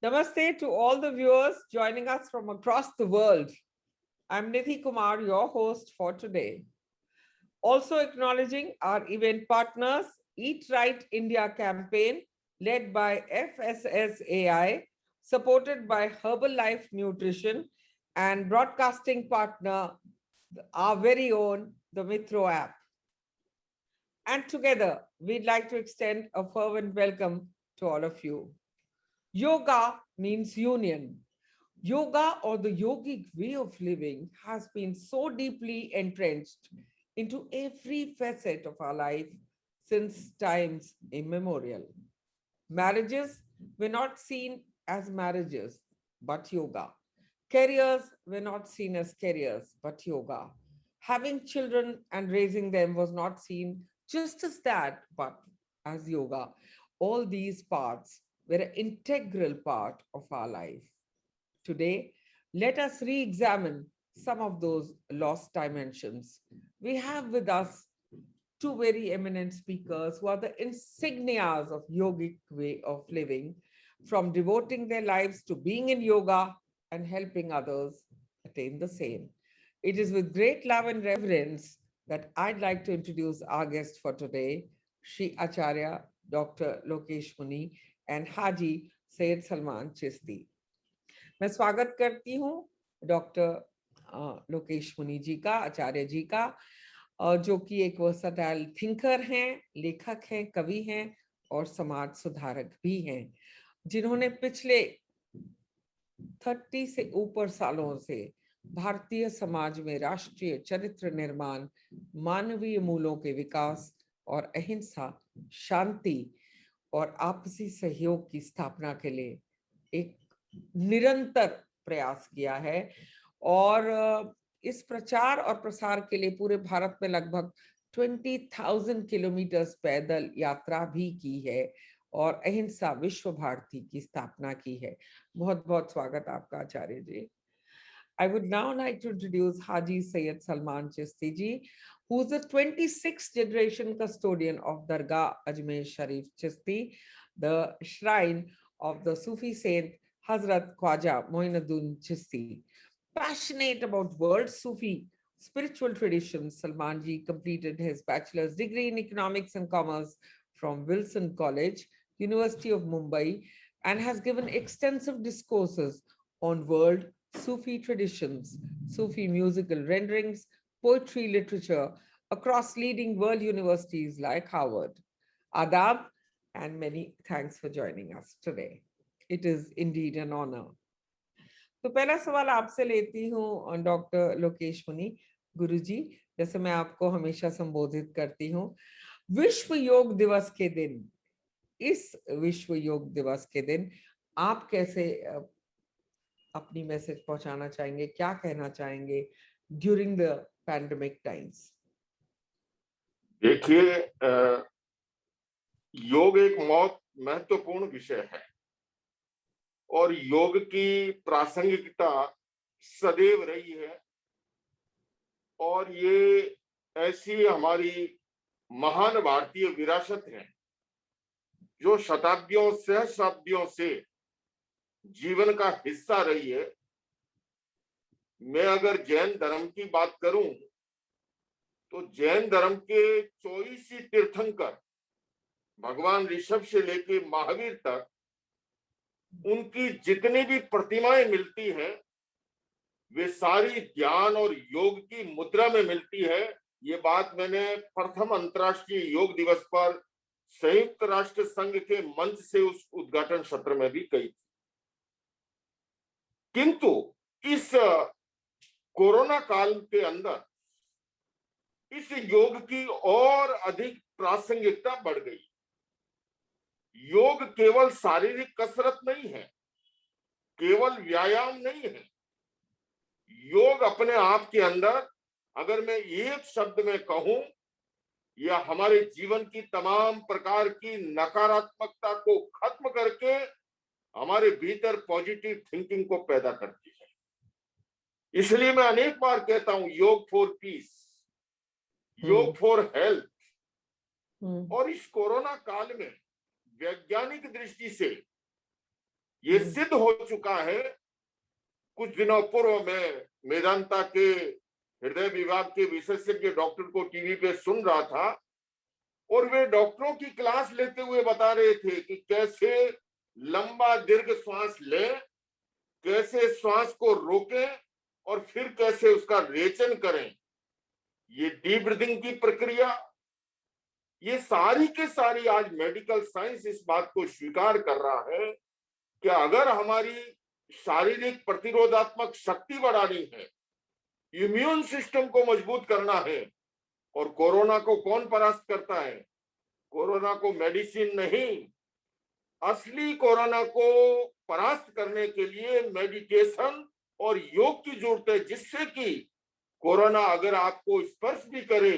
Namaste to all the viewers joining us from across the world. I'm Nidhi Kumar, your host for today. Also acknowledging our event partners, Eat Right India campaign, led by FSSAI, supported by Herbalife Nutrition, and broadcasting partner, our very own, the Mitro app. And together, we'd like to extend a fervent welcome to all of you. Yoga means union. Yoga, or the yogic way of living, has been so deeply entrenched into every facet of our life since times immemorial. Marriages were not seen as marriages, but yoga. Careers were not seen as careers, but yoga. Having children and raising them was not seen just as that, but as yoga. All these parts were an integral part of our life. Today, let us re examine some of those lost dimensions. We have with us two very eminent speakers who are the insignias of yogic way of living, from devoting their lives to being in yoga and helping others attain the same. It is with great love and reverence that I'd like to introduce our guest for today, Shri Acharya Dr. Lokesh Muni and Haji Syed Salman Chisti. मैं स्वागत करती हूँ doctor Lokesh मुनि जी का, आचार्य जी का, जो कि एक वर्सटाइल थिंकर हैं, लेखक हैं, कवि हैं और समाज सुधारक भी हैं, जिन्होंने पिछले 30 से ऊपर सालों से भारतीय समाज में राष्ट्रीय चरित्र निर्माण, मानवीय मूल्यों के विकास और अहिंसा, शांति और आपसी सहयोग की स्थापना के लिए एक निरंतर प्रयास किया है और इस प्रचार और प्रसार के लिए पूरे भारत में लगभग 20,000 किलोमीटर पैदल यात्रा भी की है और अहिंसा विश्व भारती की स्थापना की है। बहुत बहुत स्वागत आपका आचार्य जी। I would now like to introduce Haji Syed Salman Chisti ji, who is the 26th generation custodian of Dargah Ajmer Sharif Chisti, the shrine of the Sufi saint Hazrat Khwaja Moinuddin Chisti. Passionate about world Sufi spiritual traditions, Salman ji completed his bachelor's degree in economics and commerce from Wilson College, University of Mumbai, and has given extensive discourses on world Sufi traditions, Sufi musical renderings, poetry, literature across leading world universities like Harvard. Adab, and many thanks for joining us today. It is indeed an honor. तो पहला सवाल आपसे लेती हूँ doctor Lokesh मुनि गुरुजी, जैसे मैं आपको हमेशा संबोधित करती हूँ, विश्व योग दिवस के दिन, इस विश्व योग दिवस के दिन आप कैसे अपनी मैसेज पहुंचाना चाहेंगे, क्या कहना चाहेंगे ड्यूरिंग द पैंडेमिक टाइम्स? देखिए, योग एक बहुत महत्वपूर्ण विषय है और योग की प्रासंगिकता सदैव रही है और ये ऐसी हमारी महान भारतीय विरासत है जो शताब्दियों सहस्राब्दियों से जीवन का हिस्सा रही है। मैं अगर जैन धर्म की बात करूं तो जैन धर्म के 24 तीर्थंकर भगवान ऋषभ से लेके महावीर तक उनकी जितनी भी प्रतिमाएं मिलती हैं वे सारी ज्ञान और योग की मुद्रा में मिलती है। ये बात मैंने प्रथम अंतर्राष्ट्रीय योग दिवस पर संयुक्त राष्ट्र संघ के मंच से उस उद्घाटन सत्र में भी कही थी। किंतु इस कोरोना काल के अंदर इस योग की और अधिक प्रासंगिकता बढ़ गई। योग केवल शारीरिक कसरत नहीं है, केवल व्यायाम नहीं है। योग अपने आप के अंदर, अगर मैं एक शब्द में कहूं, यह हमारे जीवन की तमाम प्रकार की नकारात्मकता को खत्म करके हमारे भीतर पॉजिटिव थिंकिंग को पैदा करती है। इसलिए मैं अनेक बार कहता हूं, योग फॉर पीस, योग फॉर हेल्थ। और इस कोरोना काल में वैज्ञानिक दृष्टि से ये सिद्ध हो चुका है। कुछ दिनों पूर्व में मेदांता के हृदय विभाग के विशेषज्ञ डॉक्टर को टीवी पे सुन रहा था और वे डॉक्टरों की क्लास लेते हुए बता रहे थे कि कैसे लंबा दीर्घ श्वास लें, कैसे श्वास को रोकें और फिर कैसे उसका रेचन करें। ये डीप ब्रीथिंग की प्रक्रिया, ये सारी के सारी आज मेडिकल साइंस इस बात को स्वीकार कर रहा है कि अगर हमारी शारीरिक प्रतिरोधात्मक शक्ति बढ़ानी है, इम्यून सिस्टम को मजबूत करना है, और कोरोना को कौन परास्त करता है? कोरोना को मेडिसिन नहीं, असली कोरोना को परास्त करने के लिए मेडिटेशन और योग की जरूरत है, जिससे कि कोरोना अगर आपको स्पर्श भी करे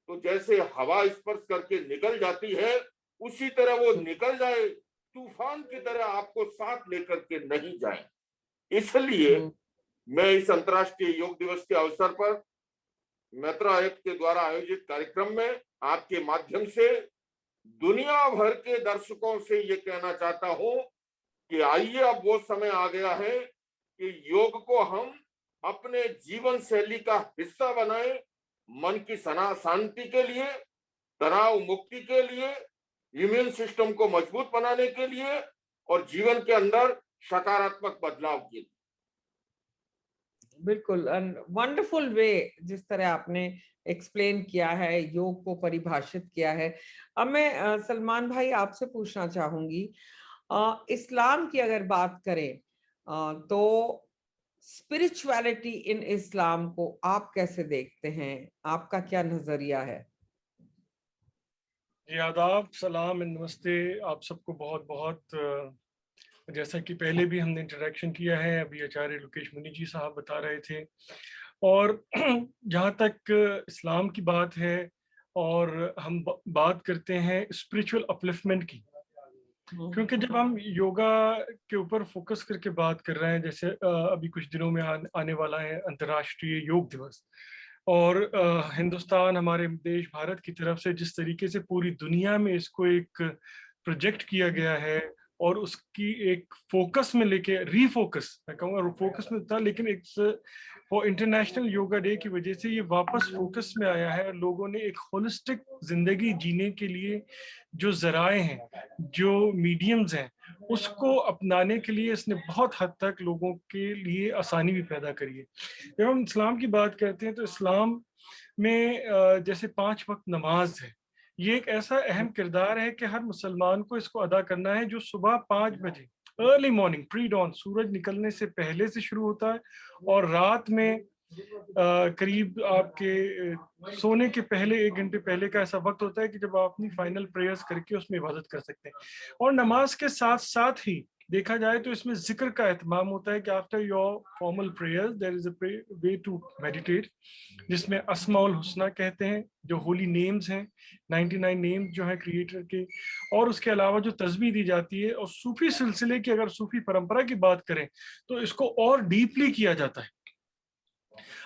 तो जैसे हवा स्पर्श करके निकल जाती है, उसी तरह वो निकल जाए, तूफान की तरह आपको साथ लेकर के नहीं जाए। इसलिए मैं इस अंतर्राष्ट्रीय योग दिवस के अवसर पर मैत्रा ऐप के द्वारा आयोजित कार्यक्रम में आपके माध्यम से दुनिया भर के दर्शकों से ये कहना चाहता हूं कि आइए, अब वो समय आ गया है कि योग को हम अपने जीवन शैली का हिस्सा बनाएं, मन की शांति के लिए, तनाव मुक्ति के लिए, इम्यून सिस्टम को मजबूत बनाने के लिए और जीवन के अंदर सकारात्मक बदलाव के लिए। बिल्कुल, वंडरफुल वे जिस तरह आपने एक्सप्लेन किया है, योग को परिभाषित किया है। अब मैं सलमान भाई आपसे पूछना चाहूंगी, इस्लाम की अगर बात करें तो स्पिरिचुअलिटी इन इस्लाम को आप कैसे देखते हैं? आपका क्या नजरिया है? जी आदाब, सलाम, नमस्ते आप सबको। बहुत बहुत जैसा कि पहले भी हमने इंटरेक्शन किया है, अभी आचार्य लोकेश मुनि जी साहब बता रहे थे। और जहाँ तक इस्लाम की बात है और हम बात करते हैं स्पिरिचुअल अपलिफ्टमेंट की, क्योंकि जब हम योगा के ऊपर फोकस करके बात कर रहे हैं, जैसे अभी कुछ दिनों में आने वाला है अंतर्राष्ट्रीय योग दिवस, और हिंदुस्तान, हमारे देश भारत की तरफ से जिस तरीके से पूरी दुनिया में इसको एक प्रोजेक्ट किया गया है और उसकी एक फोकस में लेके रीफोकस, मैं कहूँगा फोकस में था, लेकिन एक वो इंटरनेशनल योगा डे की वजह से ये वापस फोकस में आया है। लोगों ने एक होलिस्टिक जिंदगी जीने के लिए जो जराए हैं, जो मीडियम्स हैं, उसको अपनाने के लिए इसने बहुत हद तक लोगों के लिए आसानी भी पैदा करी है। जब हम इस्लाम की बात करते हैं तो इस्लाम में जैसे 5 वक्त नमाज है, ये एक ऐसा अहम किरदार है कि हर मुसलमान को इसको अदा करना है, जो सुबह 5 बजे अर्ली मॉर्निंग प्री डॉन, सूरज निकलने से पहले से शुरू होता है और रात में करीब आपके सोने के पहले 1 घंटे पहले का ऐसा वक्त होता है कि जब आप अपनी फाइनल प्रेयर्स करके उसमें इबादत कर सकते हैं। और नमाज के साथ साथ ही देखा जाए तो इसमें जिक्र का एहतमाम होता है कि after your formal prayers there is a way to meditate, जिसमें अस्माउल हुस्ना कहते हैं, जो होली नेम्स हैं, 99 नेम्स जो है क्रिएटर के, और उसके अलावा जो तस्बीह दी जाती है। और सूफी सिलसिले की, अगर सूफी परंपरा की बात करें तो इसको और डीपली किया जाता है।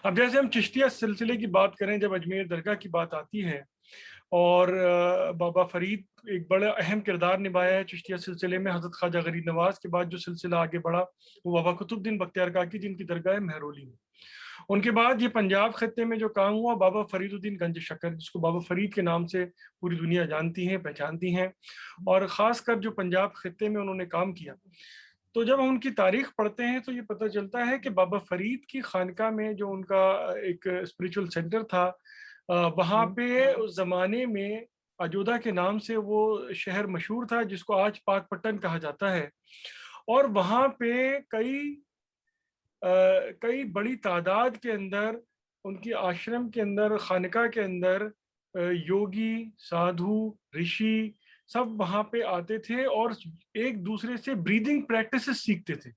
अब जैसे हम चिश्तिया सिलसिले की बात करें, जब अजमेर दरगाह की बात आती है, और बाबा फरीद एक बड़ा अहम किरदार निभाया है चिश्तिया सिलसिले में। हजरत ख्वाजा गरीब नवाज के बाद जो सिलसिला आगे बढ़ा वो बाबा कुतुबुद्दीन बख्तियार काकी, जिनकी दरगाह है महरौली में। उनके बाद ये पंजाब खत्ते में जो काम हुआ, बाबा फरीदुद्दीन गंज शक्कर, जिसको बाबा फरीद के नाम से पूरी दुनिया जानती है, पहचानती है, और ख़ासकर जो पंजाब खत्ते में उन्होंने काम किया। तो जब हम उनकी तारीख पढ़ते हैं तो ये पता चलता है कि बाबा फरीद की खानका में जो उनका एक स्पिरिचुअल सेंटर था, वहाँ पे उस जमाने में अजोदा के नाम से वो शहर मशहूर था, जिसको आज पाकपट्टन कहा जाता है। और वहाँ पे कई बड़ी तादाद के अंदर उनकी आश्रम के अंदर, खानका के अंदर योगी, साधु, ऋषि सब वहाँ पे आते थे और एक दूसरे से ब्रीदिंग प्रैक्टिसेस सीखते थे।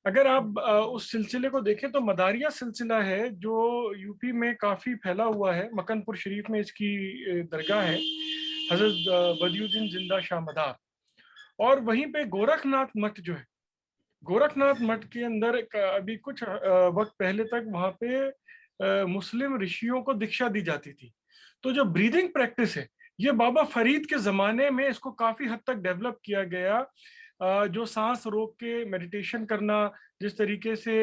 अगर आप उस सिलसिले को देखें तो मदारिया सिलसिला है जो यूपी में काफ़ी फैला हुआ है। मकनपुर शरीफ में इसकी दरगाह है, हजरत बदियुद्दीन जिंदा शाह मदार। और वहीं पे गोरखनाथ मठ जो है, गोरखनाथ मठ के अंदर अभी कुछ वक्त पहले तक वहाँ पे मुस्लिम ऋषियों को दीक्षा दी जाती थी। तो जो ब्रीदिंग प्रैक्टिस है, ये बाबा फरीद के ज़माने में इसको काफ़ी हद तक डेवलप किया गया। जो सांस रोक के मेडिटेशन करना, जिस तरीके से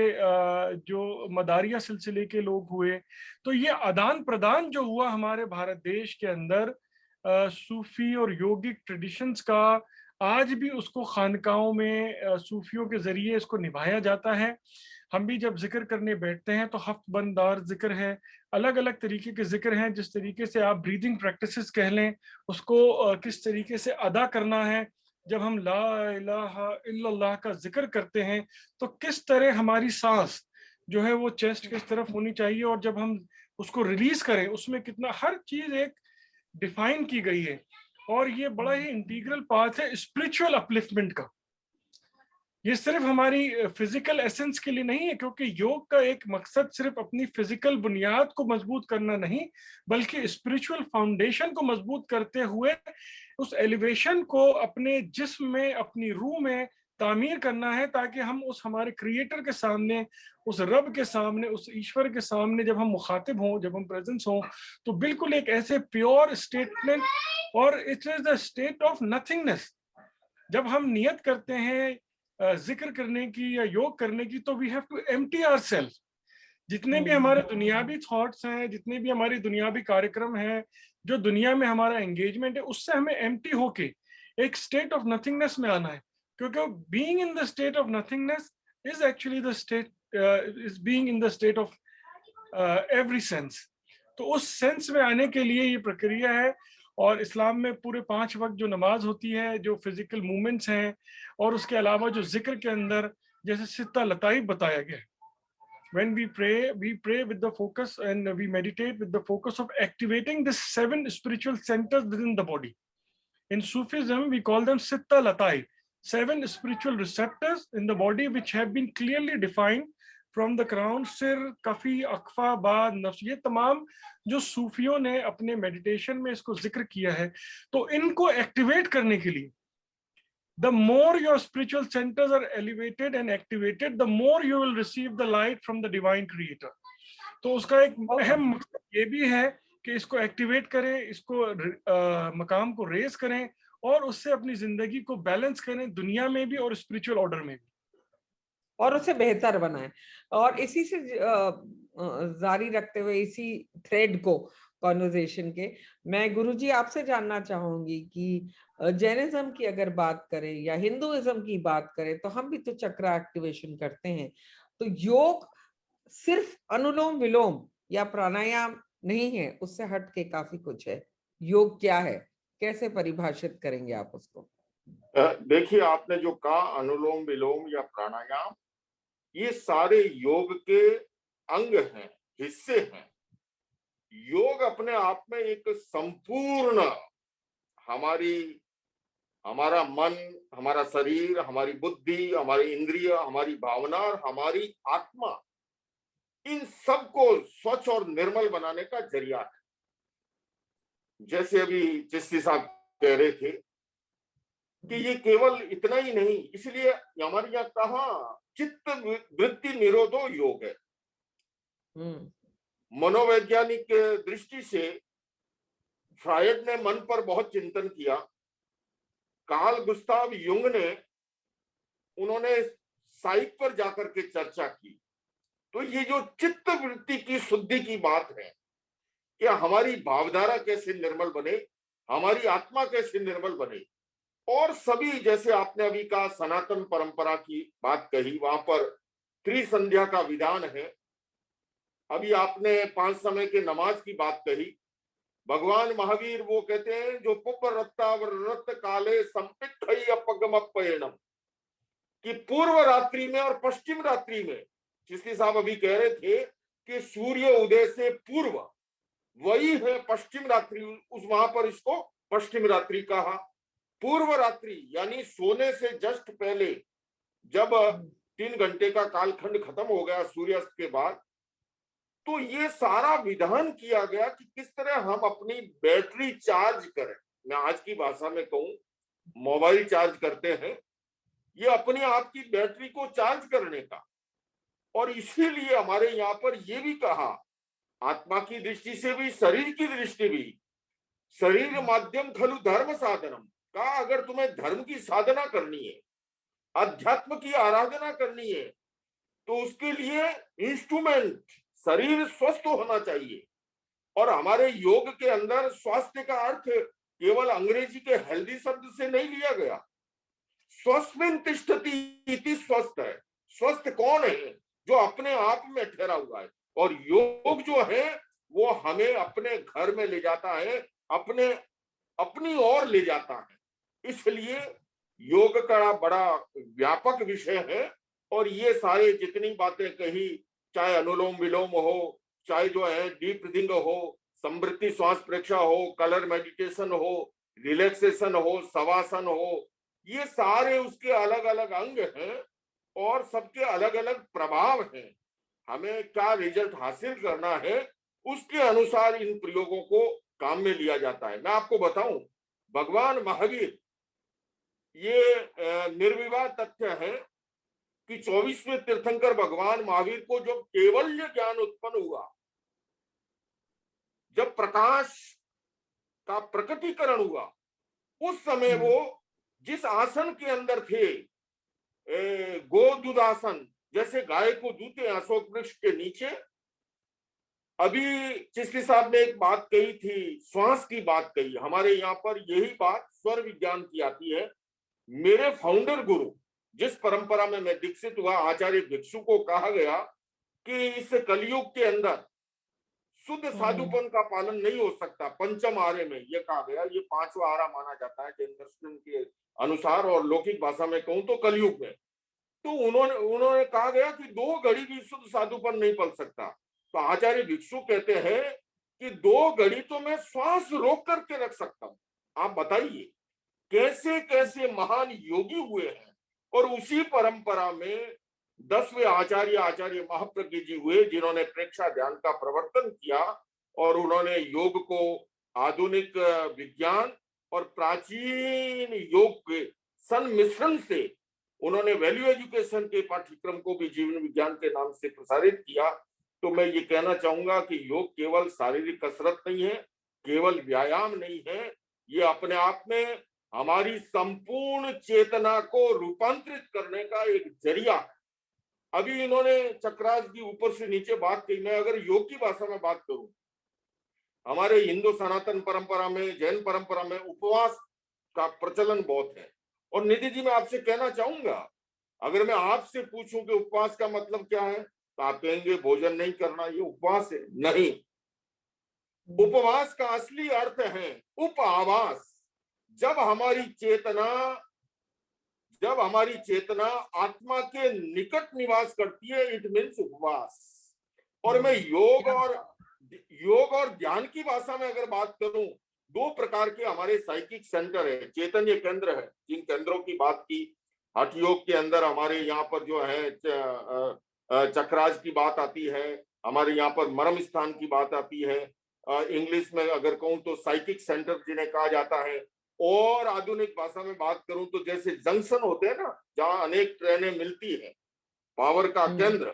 जो मदारिया सिलसिले के लोग हुए, तो ये आदान प्रदान जो हुआ हमारे भारत देश के अंदर सूफी और योगिक ट्रेडिशंस का, आज भी उसको खानकाओं में सूफियों के जरिए इसको निभाया जाता है। हम भी जब जिक्र करने बैठते हैं तो हफ्त बंदार जिक्र है, अलग अलग तरीके के जिक्र हैं, जिस तरीके से आप ब्रीदिंग प्रैक्टिसेस कह लें उसको किस तरीके से अदा करना है। जब हम ला इलाहा इल्लल्लाह का जिक्र करते हैं तो किस तरह हमारी सांस जो है वो चेस्ट की तरफ होनी चाहिए, और जब हम उसको रिलीज करें उसमें कितना, हर चीज एक डिफाइन की गई है। और ये बड़ा ही इंटीग्रल पार्ट है स्पिरिचुअल अपलिफ्टमेंट का। ये सिर्फ हमारी फिजिकल एसेंस के लिए नहीं है, क्योंकि योग का एक मकसद सिर्फ अपनी फिजिकल बुनियाद को मजबूत करना नहीं, बल्कि स्पिरिचुअल फाउंडेशन को मजबूत करते हुए उस एलिवेशन को अपने जिस्म में, अपनी रूह में तामीर करना है, ताकि हम उस हमारे क्रिएटर के सामने, उस रब के सामने, उस ईश्वर के सामने जब हम मुखातिब हों, जब हम प्रेजेंस हों, तो बिल्कुल एक ऐसे प्योर स्टेटमेंट, और it is the state of nothingness. जब हम नियत करते हैं जिक्र करने की या योग करने की, तो we have to empty ourselves. जितने भी हमारे दुनियावी थॉट्स हैं, जितने भी हमारी दुनियावी कार्यक्रम हैं, जो दुनिया में हमारा एंगेजमेंट है, उससे हमें एम्प्टी होके एक स्टेट ऑफ नथिंगनेस में आना है। क्योंकि being in the state of nothingness is actually the state, is being in the state of every sense. तो उस सेंस में आने के लिए ये प्रक्रिया है। और इस्लाम में पूरे 5 वक्त जो नमाज होती है, जो फिजिकल मूवमेंट्स हैं, और उसके अलावा जो जिक्र के अंदर जैसे सित्ता लताइफ बताया गया है, when we pray with the focus and we meditate with the focus of activating the 7 spiritual centers within the body. In Sufism, we call them Sitta Latai, 7 spiritual receptors in the body which have been clearly defined from the crown, सिर, coffee, अकफा, बाद, नफ्स। ये तमाम जो सूफियों ने अपने meditation में इसको जिक्र किया है, तो इनको एक्टिवेट करने के लिए, the more your spiritual centers are elevated and activated, the more you will receive the light from the divine creator. तो उसका एक अहम मकसद ये भी है कि इसको एक्टिवेट करें, इसको मकाम को रेज करें, और उससे अपनी जिंदगी को बैलेंस करें, दुनिया में भी और स्पिरिचुअल ऑर्डर में भी, और उसे बेहतर बनाएं। और इसी से जारी रखते हुए, इसी थ्रेड को कॉन्वर्जेशन के, मैं गुरुजी आपसे जानना चाहूंगी कि जैनिज्म की अगर बात करें या हिंदुइज्म की बात करें, तो हम भी तो चक्र एक्टिवेशन करते हैं। तो योग सिर्फ अनुलोम विलोम या प्राणायाम नहीं है, उससे हट के काफी कुछ है। योग क्या है, कैसे परिभाषित करेंगे आप उसको? देखिए, आपने जो कहा अनुलोम विलोम या प्राणायाम, ये सारे योग के अंग हैं, हिस्से हैं। योग अपने आप में एक संपूर्ण हमारा मन, हमारा शरीर, हमारी बुद्धि, हमारी इंद्रिय, हमारी भावना और हमारी आत्मा, इन सब को स्वच्छ और निर्मल बनाने का जरिया है। जैसे अभी चिश्ती साहब कह रहे थे कि ये केवल इतना ही नहीं, इसलिए हमारे यहाँ कहा चित्त वृत्ति निरोधो योग है। मनोवैज्ञानिक दृष्टि से फ्रायड ने मन पर बहुत चिंतन किया। कार्ल गुस्ताव युंग ने, उन्होंने साइक पर जाकर के चर्चा की। तो ये जो चित्त वृत्ति की शुद्धि की बात है, कि हमारी भावधारा कैसे निर्मल बने, हमारी आत्मा कैसे निर्मल बने, और सभी, जैसे आपने अभी कहा सनातन परंपरा की बात कही, वहां पर त्रिसंध्या का विधान है। अभी आपने 5 समय के नमाज की बात कही। भगवान महावीर वो कहते हैं, जो पुप रत्तावरत काले संपित अपगमपयणम, कि पूर्व रात्रि में और पश्चिम रात्रि में, चिश्ती साहब अभी कह रहे थे कि सूर्य उदय से पूर्व वही है पश्चिम रात्रि, उस वहां पर इसको पश्चिम रात्रि कहा। पूर्व रात्रि यानी सोने से जस्ट पहले, जब 3 घंटे का कालखंड खत्म हो गया सूर्यास्त के बाद, तो ये सारा विधान किया गया कि किस तरह हम अपनी बैटरी चार्ज करें। मैं आज की भाषा में कहूं, मोबाइल चार्ज करते हैं, ये अपने आप की बैटरी को चार्ज करने का। और इसीलिए हमारे यहाँ पर ये भी कहा, आत्मा की दृष्टि से भी, शरीर की दृष्टि भी, शरीर माध्यम खलु धर्म साधनम, कहा अगर तुम्हें धर्म की साधना करनी है, अध्यात्म की आराधना करनी है, तो उसके लिए इंस्ट्रूमेंट, शरीर स्वस्थ होना चाहिए। और हमारे योग के अंदर स्वास्थ्य का अर्थ केवल अंग्रेजी के हेल्दी शब्द से नहीं लिया गया। स्वस्मिन तिष्ठति इति स्वस्थ है। स्वस्थ कौन है? जो अपने आप में ठहरा हुआ है। और योग जो है वो हमें अपने घर में ले जाता है, अपनी ओर ले जाता है। इसलिए योग का बड़ा व्यापक विषय है। और ये सारे जितनी बातें कही, चाहे अनुलोम विलोम हो, चाहे जो है डीप ब्रीथिंग हो, समृद्धि श्वास प्रेक्षा हो, कलर मेडिटेशन हो, रिलैक्सेशन हो, शवासन हो, ये सारे उसके अलग अलग अंग हैं और सबके अलग अलग प्रभाव हैं। हमें क्या रिजल्ट हासिल करना है उसके अनुसार इन प्रयोगों को काम में लिया जाता है। मैं आपको बताऊं, भगवान महावीर, ये निर्विवाद तथ्य है कि 24वें तीर्थंकर भगवान महावीर को जब कैवल्य ज्ञान उत्पन्न हुआ, जब प्रकाश का प्रकटीकरण हुआ, उस समय वो जिस आसन के अंदर थे, गोदूदासन, जैसे गाय को दूते अशोक वृक्ष के नीचे। अभी चिश्ती साहब ने एक बात कही थी, श्वास की बात कही। हमारे यहाँ पर यही बात स्वर विज्ञान की आती है। मेरे फाउंडर गुरु, जिस परंपरा में मैं दीक्षित हुआ, आचार्य भिक्षु को कहा गया कि इस कलयुग के अंदर शुद्ध साधुपन का पालन नहीं हो सकता। पंचम आर्य में यह कहा गया, ये पांचवा आरा माना जाता है जैन दर्शन के अनुसार, और लौकिक भाषा में कहूं तो कलयुग में। तो उन्होंने कहा गया कि 2 घड़ी भी शुद्ध साधुपन नहीं पल सकता। तो आचार्य भिक्षु कहते हैं कि 2 घड़ी तो मैं श्वास रोक करके रख सकता हूं। आप बताइए कैसे कैसे महान योगी हुए हैं। और उसी परंपरा में 10वें आचार्य महाप्रज्ञ जी हुए, जिन्होंने प्रेक्षा ध्यान का प्रवर्तन किया और उन्होंने योग को आधुनिक विज्ञान और प्राचीन योग के संमिश्रण से उन्होंने वैल्यू एजुकेशन के पाठ्यक्रम को भी जीवन विज्ञान के नाम से प्रसारित किया। तो मैं ये कहना चाहूंगा कि योग केवल शारीरिक कसरत नहीं है, केवल व्यायाम नहीं है, ये अपने आप में हमारी संपूर्ण चेतना को रूपांतरित करने का एक जरिया है। अभी इन्होंने चक्रास की ऊपर से नीचे बात की। मैं अगर योग की भाषा में बात करूं, हमारे हिंदू सनातन परंपरा में, जैन परंपरा में उपवास का प्रचलन बहुत है। और निधि जी, मैं आपसे कहना चाहूंगा, अगर मैं आपसे पूछूं कि उपवास का मतलब क्या है, तो आप कहेंगे भोजन नहीं करना, ये उपवास है? नहीं, उपवास का असली अर्थ है उपआवास। जब हमारी चेतना आत्मा के निकट निवास करती है, इट मीन्स उपवास। और मैं योग और ध्यान की भाषा में अगर बात करूं, 2 प्रकार के हमारे साइकिक सेंटर है, चैतन्य केंद्र है, जिन केंद्रों की बात की। हठ योग के अंदर हमारे यहाँ पर जो है चक्रास की बात आती है, हमारे यहाँ पर मर्म स्थान की बात आती है। इंग्लिश में अगर कहूं तो साइकिक सेंटर जिन्हें कहा जाता है। और आधुनिक भाषा में बात करूं तो जैसे जंक्शन होते हैं ना, जहां अनेक ट्रेनें मिलती है, पावर का केंद्र।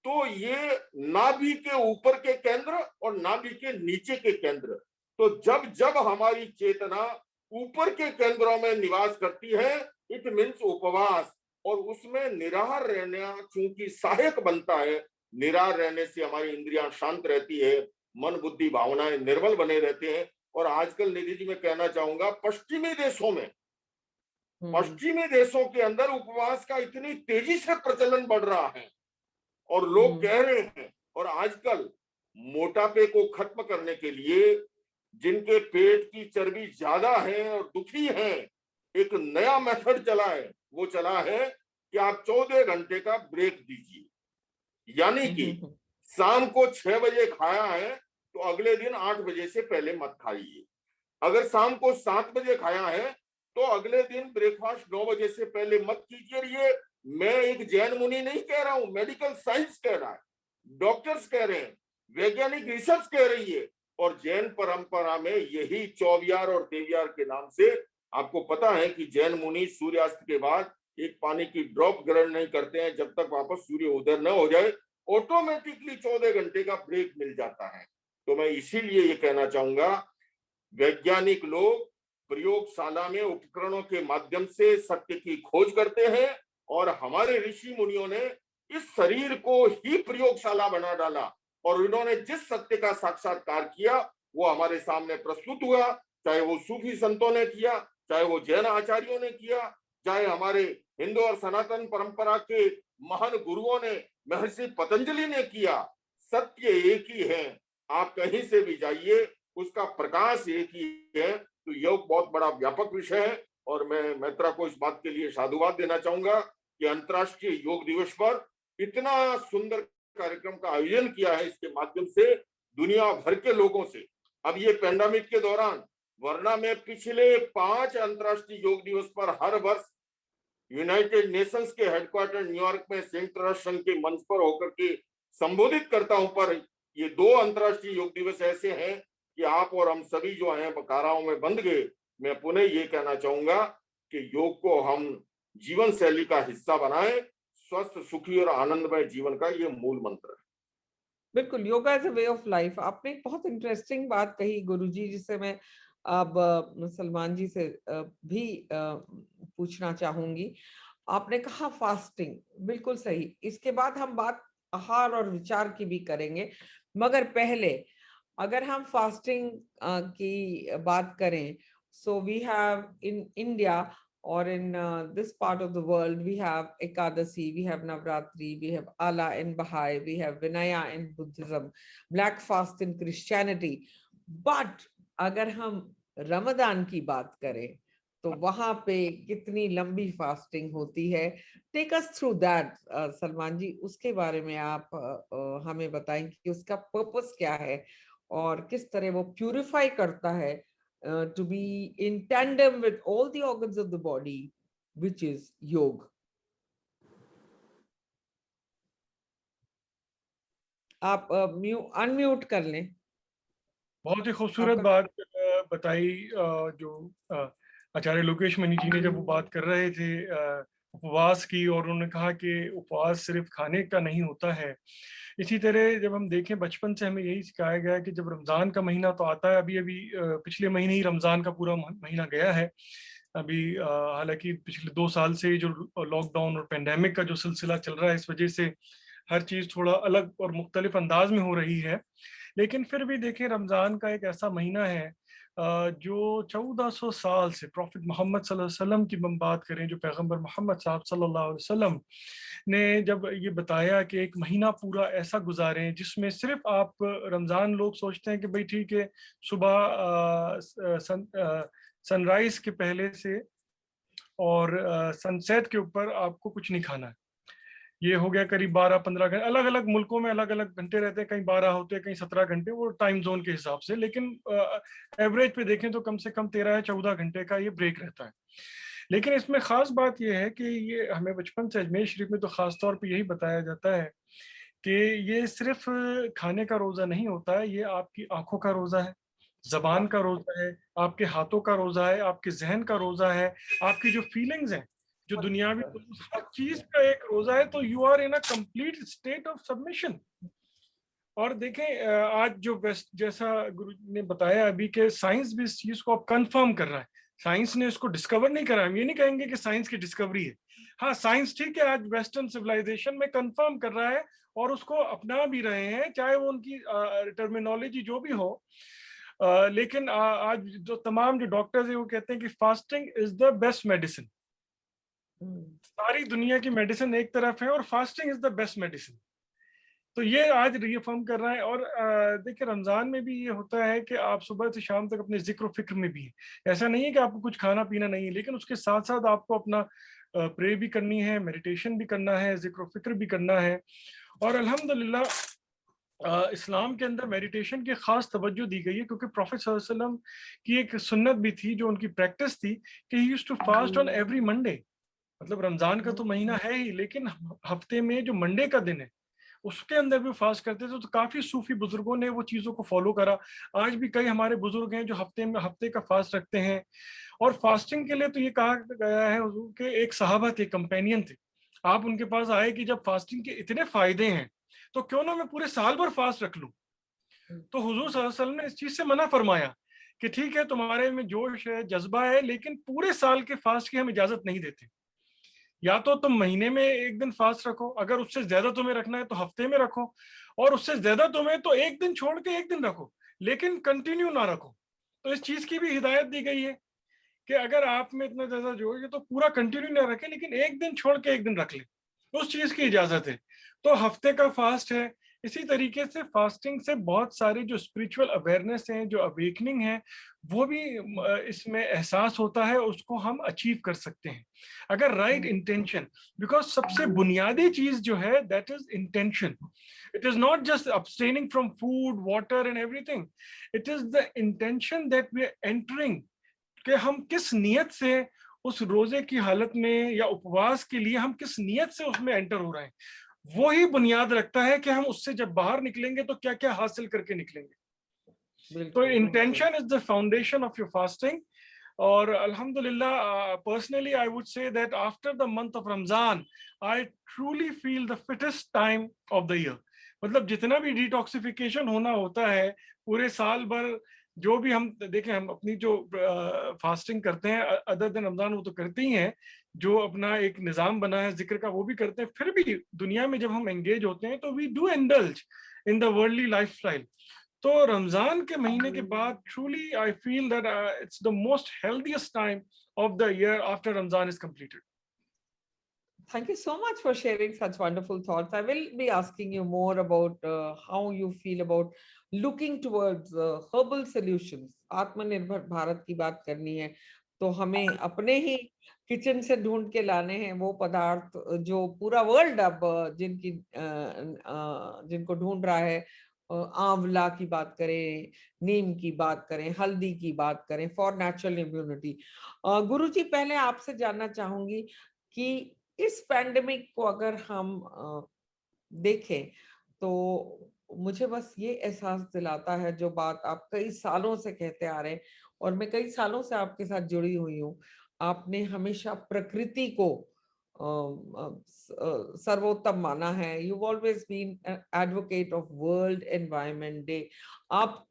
तो ये नाभि के ऊपर के केंद्र और नाभि के नीचे के केंद्र। तो जब जब हमारी चेतना ऊपर के केंद्रों में निवास करती है, इट मीन्स उपवास। और उसमें निराहार रहना चूंकि सहायक बनता है, निराहार रहने से हमारी इंद्रियां शांत रहती है, मन बुद्धि भावनाएं निर्मल बने रहते हैं। और आजकल निधि जी मैं कहना चाहूंगा, पश्चिमी देशों के अंदर उपवास का इतनी तेजी से प्रचलन बढ़ रहा है। और लोग कह रहे हैं, और आजकल मोटापे को खत्म करने के लिए, जिनके पेट की चर्बी ज्यादा है और दुखी हैं, एक नया मेथड चला है। वो चला है कि आप 14 घंटे का ब्रेक दीजिए। यानी कि शाम को 6 बजे खाया है तो अगले दिन 8 बजे से पहले मत खाइए। अगर शाम को 7 बजे खाया है तो अगले दिन ब्रेकफास्ट 9 बजे से पहले मत कीजिए। ये मैं एक जैन मुनि नहीं कह रहा हूं, मेडिकल साइंस कह रहा है, डॉक्टर्स कह रहे हैं, वैज्ञानिक रिसर्च कह रही है। और जैन परंपरा में यही चौवियार और देवियार के नाम से, आपको पता है कि जैन मुनि सूर्यास्त के बाद एक पानी की ड्रॉप ग्रहण नहीं करते हैं जब तक वापस सूर्य उदय न हो जाए। ऑटोमेटिकली 14 घंटे का ब्रेक मिल जाता है। तो मैं इसीलिए ये कहना चाहूंगा, वैज्ञानिक लोग प्रयोगशाला में उपकरणों के माध्यम से सत्य की खोज करते हैं, और हमारे ऋषि मुनियों ने इस शरीर को ही प्रयोगशाला बना डाला, और इन्होंने जिस सत्य का साक्षात्कार किया वो हमारे सामने प्रस्तुत हुआ, चाहे वो सूफी संतों ने किया, चाहे वो जैन आचार्यों ने किया, चाहे हमारे हिंदू और सनातन परंपरा के महान गुरुओं ने, महर्षि पतंजलि ने किया। सत्य एक ही है, आप कहीं से भी जाइए, उसका प्रकाश एक ही है। तो योग बहुत बड़ा व्यापक विषय है, और मैं मैत्रा को इस बात के लिए साधुवाद देना चाहूंगा कि अंतर्राष्ट्रीय योग दिवस पर इतना सुंदर कार्यक्रम का आयोजन किया है। इसके माध्यम से दुनिया भर के लोगों से, अब ये पैंडेमिक के दौरान, वरना मैं पिछले 5 अंतर्राष्ट्रीय योग दिवस पर हर वर्ष यूनाइटेड नेशंस के हेडक्वार्टर न्यूयॉर्क में संयुक्त राष्ट्र संघ के मंच पर होकर के संबोधित करता हूं, पर ये 2 अंतर्राष्ट्रीय योग दिवस ऐसे हैं कि आप और हम सभी जो हैं बकाराओं में बंध गए। मैं पुनः ये कहना चाहूंगा कि योग को हम जीवन शैली का हिस्सा बनाएं। स्वस्थ, सुखी और आनंदमय जीवन का ये मूल मंत्र है। बिल्कुल, yoga as a way of life. आपने एक बहुत इंटरेस्टिंग बात कही गुरुजी, जिससे मैं अब सलमान जी से भी पूछना चाहूंगी। आपने कहा फास्टिंग, बिल्कुल सही। इसके बाद हम बात आहार और विचार की भी करेंगे, मगर पहले अगर हम फास्टिंग की बात करें, so we have in India or in this part of the world, we have Ekadasi, we have Navratri, we have Ala in Baha'i, we have Vinaya in Buddhism, Black Fast in Christianity. But अगर हम रमजान की बात करें तो वहां पे कितनी लंबी फास्टिंग होती है। Take us through that Salman ji, उसके बारे में आप हमें बताएं कि उसका पर्पस क्या है और किस तरह वो प्यूरिफाई करता है to be in tandem with all the organs of the body, which is yoga. आप अनम्यूट कर लें। बहुत ही खूबसूरत बात बताई जो आचार्य लोकेश मणि जी ने, जब वो बात कर रहे थे उपवास की, और उन्होंने कहा कि उपवास सिर्फ खाने का नहीं होता है। इसी तरह जब हम देखें, बचपन से हमें यही सिखाया गया है कि जब रमज़ान का महीना तो आता है, अभी अभी पिछले महीने ही रमज़ान का पूरा महीना गया है अभी, हालांकि पिछले 2 साल से जो लॉकडाउन और पेंडेमिक का जो सिलसिला चल रहा है, इस वजह से हर चीज़ थोड़ा अलग और मुख्तलिफ अंदाज में हो रही है। लेकिन फिर भी देखें, रमज़ान का एक ऐसा महीना है जो 1400 साल से प्रॉफिट मोहम्मद सल्लल्लाहु अलैहि वसल्लम की हम बात करें, जो पैगंबर मोहम्मद साहब सल्लल्लाहु अलैहि वसल्लम ने जब ये बताया कि एक महीना पूरा ऐसा गुजारें जिसमें सिर्फ आप रमज़ान, लोग सोचते हैं कि भाई ठीक है, सुबह सनराइज के पहले से और सनसेट के ऊपर आपको कुछ नहीं खाना है। ये हो गया करीब 12-15 घंटे। अलग अलग मुल्कों में अलग अलग घंटे रहते हैं, कहीं 12 होते हैं, कहीं 17 घंटे, वो टाइम जोन के हिसाब से। लेकिन एवरेज पे देखें तो कम से कम 13 या 14 घंटे का ये ब्रेक रहता है। लेकिन इसमें खास बात यह है कि ये हमें बचपन से अजमेर शरीफ में तो खास तौर पे यही बताया जाता है कि ये सिर्फ खाने का रोजा नहीं होता है, ये आपकी आंखों का रोजा है, जबान का रोजा है, आपके हाथों का रोजा है, आपके जहन का रोजा है, आपकी जो फीलिंग्स हैं, जो दुनियावी, हर चीज का एक रोजा है। तो you are in a complete state of submission. और देखें, आज जो वेस्ट, जैसा गुरु ने बताया अभी, के साइंस भी इस चीज को अब कंफर्म कर रहा है। साइंस ने इसको डिस्कवर नहीं करा, हम ये नहीं कहेंगे कि साइंस की डिस्कवरी है। हाँ, साइंस ठीक है, आज वेस्टर्न सिविलाइजेशन में कंफर्म कर रहा है और उसको अपना भी रहे हैं, चाहे वो उनकी टर्मिनोलॉजी जो भी हो। लेकिन आज जो तमाम जो डॉक्टर्स है वो कहते हैं कि fasting is the best medicine. सारी दुनिया की मेडिसिन एक तरफ है और fasting is the best medicine. तो ये आज रीअफर्म कर रहा है। और देखिए, रमजान में भी ये होता है कि आप सुबह से शाम तक अपने जिक्र फिक्र में भी है। ऐसा नहीं है कि आपको कुछ खाना पीना नहीं है, लेकिन उसके साथ साथ आपको अपना प्रे भी करनी है, मेडिटेशन भी करना है, जिक्र फिक्र भी करना है। और अल्हम्दुलिल्लाह इस्लाम के अंदर मेडिटेशन की खास तवज्जो दी गई है, क्योंकि प्रॉफिट सल्लल्लाहु अलैहि वसल्लम की एक सुन्नत भी थी, जो उनकी प्रैक्टिस थी कि he used to fast on every Monday. मतलब रमजान का तो महीना है ही, लेकिन हफ्ते में जो मंडे का दिन है उसके अंदर भी फास्ट करते थे। तो काफी सूफी बुजुर्गों ने वो चीजों को फॉलो करा। आज भी कई हमारे बुजुर्ग हैं जो हफ्ते का फास्ट रखते हैं। और फास्टिंग के लिए तो ये कहा गया है हुजूर के एक सहाबा थे, कंपेनियन थे, आप उनके पास आए कि जब फास्टिंग के इतने फायदे हैं तो क्यों ना मैं पूरे साल भर फास्ट रख लूं। तो हुजूर सल्लल्लाहु अलैहि वसल्लम ने इस चीज से मना फरमाया कि ठीक है तुम्हारे में जोश है, जज्बा है, लेकिन पूरे साल के फास्ट की हम इजाजत नहीं देते। या तो तुम महीने में एक दिन फास्ट रखो, अगर उससे ज्यादा तुम्हें रखना है तो हफ्ते में रखो, और उससे ज्यादा तुम्हें तो एक दिन छोड़ के एक दिन रखो, लेकिन कंटिन्यू ना रखो। तो इस चीज की भी हिदायत दी गई है कि अगर आप में इतना ज्यादा जोश है तो पूरा कंटिन्यू ना रखें, लेकिन एक दिन छोड़ के एक दिन रख लें, उस चीज की इजाजत है। तो हफ्ते का फास्ट है। इसी तरीके से फास्टिंग से बहुत सारे जो स्पिरिचुअल अवेयरनेस है, जो अवेकनिंग है, वो भी इसमें एहसास होता है, उसको हम अचीव कर सकते हैं अगर राइट इंटेंशन। बिकॉज सबसे बुनियादी चीज जो है that is intention. It is not just abstaining from food, water and everything. It is the intention that we are entering, कि हम किस नियत से उस रोजे की हालत में या उपवास के लिए हम किस नियत से उसमें एंटर हो रहे हैं। वो ही बुनियाद रखता है कि हम उससे जब बाहर निकलेंगे तो क्या क्या हासिल करके निकलेंगे। तो intention is the foundation of your fasting. और अल्हम्दुलिल्लाह, personally I would say that after the month of Ramzan I truly feel the fittest time of the year. मतलब जितना भी डिटॉक्सिफिकेशन होना होता है पूरे साल भर, जो भी हम देखें, हम अपनी जो फास्टिंग करते हैं अदर देन रमजान वो तो करते ही हैं, जो अपना एक निज़ाम बना है जिक्र का वो भी करते हैं, फिर भी दुनिया में जब हम एंगेज होते हैं तो we do indulge in the worldly lifestyle. तो रमजान के महीने के बाद truly I feel that it's the most healthiest time of the year after Ramzan is completed. Thank you so much for sharing such wonderful thoughts. I will be asking you more about how you feel about looking towards herbal solutions. आत्मनिर्भर भारत की बात करनी है तो हमें अपने ही kitchen से ढूंढ के लाने हैं वो पदार्थ जो पूरा वर्ल्ड अब जिनको ढूंढ रहा है। आंवला की बात करें, नीम की बात करें, हल्दी की बात करें फॉर नेचुरल इम्यूनिटी। गुरुजी, पहले आपसे जानना चाहूंगी कि इस पैंडेमिक को अगर हम देखें तो मुझे बस ये एहसास दिलाता है, जो बात आप कई सालों से कहते आ रहे हैं और मैं कई सालों से आपके साथ जुड़ी हुई हूँ, आपने हमेशा प्रकृति को सर्वोत्तम माना है। You always been advocate of world environment day. आप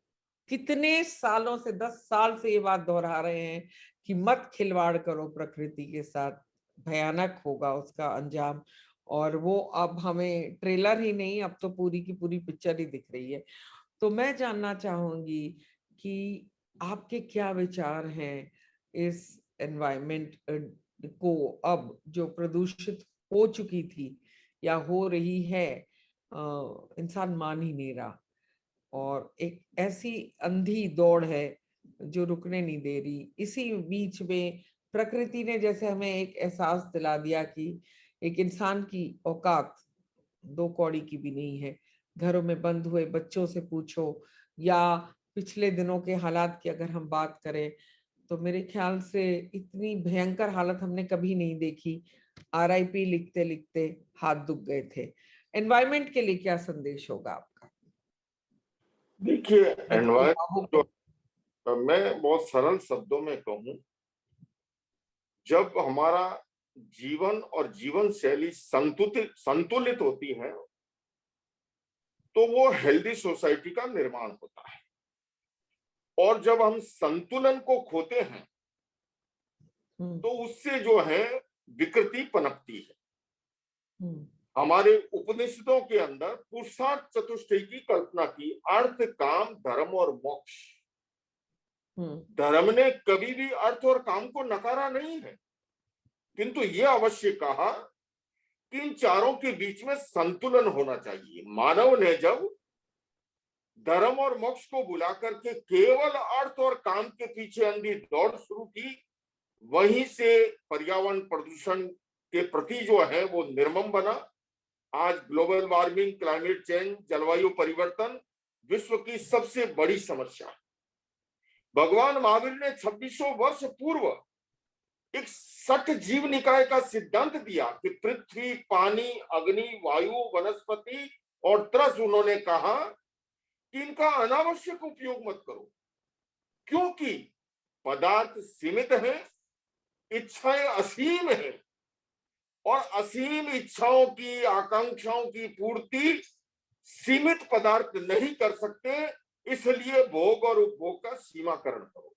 कितने सालों से, 10 साल से ये बात दोहरा रहे हैं कि मत खिलवाड़ करो प्रकृति के साथ, भयानक होगा उसका अंजाम। और वो अब हमें ट्रेलर ही नहीं, अब तो पूरी की पूरी पिक्चर ही दिख रही है। तो मैं जानना चाहूंगी कि आपके क्या विचार हैं इस एनवायरनमेंट को अब जो प्रदूषित हो चुकी थी या हो रही है, इंसान मान ही नहीं रहा और एक ऐसी अंधी दौड़ है जो रुकने नहीं दे रही। इसी बीच में प्रकृति ने जैसे हमें एक एहसास दिला दिया कि एक इंसान की औकात दो कौड़ी की भी नहीं है। घरों में बंद हुए बच्चों से पूछो, या पिछले दिनों के हालात की अगर हम बात करें तो मेरे ख्याल से इतनी भयंकर हालत हमने कभी नहीं देखी। RIP लिखते लिखते हाथ दुख गए थे। एनवायरमेंट के लिए क्या संदेश होगा आपका? देखिए, एनवायरमेंट मैं बहुत सरल शब्दों में कहूं, जब हमारा जीवन और जीवन शैली संतुलित होती है तो वो हेल्दी सोसाइटी का निर्माण होता है। और जब हम संतुलन को खोते हैं तो उससे जो है विकृति पनपती है। हमारे उपनिषदों के अंदर पुरुषार्थ चतुष्टय की कल्पना की, अर्थ, काम, धर्म और मोक्ष। धर्म ने कभी भी अर्थ और काम को नकारा नहीं है, किंतु यह अवश्य कहा कि इन चारों के बीच में संतुलन होना चाहिए। मानव ने जब धर्म और मोक्ष को बुला करके केवल अर्थ और काम के पीछे अंधी दौड़ शुरू की, वहीं से पर्यावरण प्रदूषण के प्रति जो है वो निर्मम बना। आज ग्लोबल वार्मिंग, क्लाइमेट चेंज, जलवायु परिवर्तन विश्व की सबसे बड़ी समस्या है। भगवान महावीर ने 2600 वर्ष पूर्व एक सठ जीव निकाय का सिद्धांत दिया कि पृथ्वी, पानी, अग्नि, वायु, वनस्पति और त्रस, उन्होंने कहा कि इनका अनावश्यक उपयोग मत करो, क्योंकि पदार्थ सीमित है, इच्छाएं असीम है, और असीम इच्छाओं की, आकांक्षाओं की पूर्ति सीमित पदार्थ नहीं कर सकते। इसलिए भोग और उपभोग का सीमाकरण करो।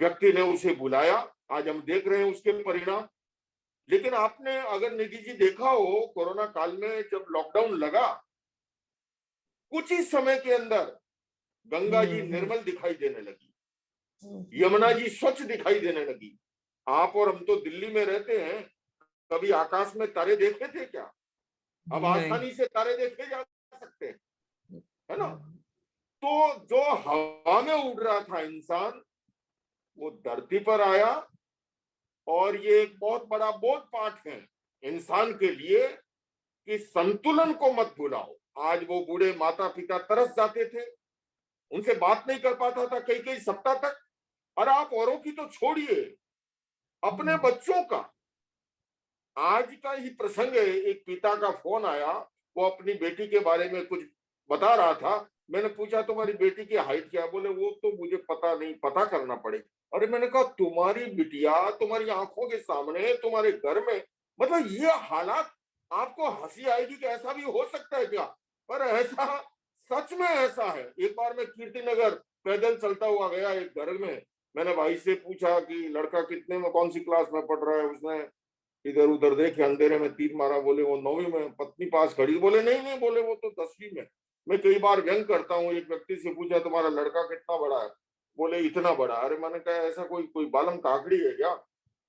व्यक्ति ने उसे बुलाया, आज हम देख रहे हैं उसके परिणाम। लेकिन आपने अगर निधि जी देखा हो, कोरोना काल में जब लॉकडाउन लगा, कुछ ही समय के अंदर गंगा जी निर्मल दिखाई देने लगी, यमुना जी स्वच्छ दिखाई देने लगी। आप और हम तो दिल्ली में रहते हैं, कभी आकाश में तारे देखे थे क्या? अब आसानी से तारे देखे जा सकते हैं, है ना? तो जो हवा में उड़ रहा था इंसान, वो धरती पर आया। और ये एक बहुत बड़ा बोध पाठ है इंसान के लिए कि संतुलन को मत भुलाओ। आज वो बूढ़े माता पिता तरस जाते थे, उनसे बात नहीं कर पाता था कई कई सप्ताह तक। और आप औरों की तो छोड़िए, अपने बच्चों का। आज का ही प्रसंग है, एक पिता का फोन आया, वो अपनी बेटी के बारे में कुछ बता रहा था। मैंने पूछा तुम्हारी बेटी की हाइट क्या है? बोले वो तो मुझे पता नहीं, पता करना पड़ेगा। अरे मैंने कहा तुम्हारी बिटिया तुम्हारी आंखों के सामने तुम्हारे घर में, मतलब ये हालात, आपको हंसी आएगी कि ऐसा भी हो सकता है क्या? पर ऐसा सच में ऐसा है। एक बार मैं कीर्तिनगर पैदल चलता हुआ गया एक घर में, मैंने भाई से पूछा कि लड़का कितने में, कौन सी क्लास में पढ़ रहा है? उसने इधर उधर देखे, अंधेरे में तीर मारा। बोले वो 9वीं में। पत्नी पास खड़ी, बोले नहीं नहीं, बोले वो तो 10वीं में। मैं कई बार व्यंग करता हूँ, एक व्यक्ति से पूछा तुम्हारा लड़का कितना बड़ा है? बोले इतना बड़ा। अरे मैंने कहा ऐसा कोई कोई बालम काकड़ी है क्या?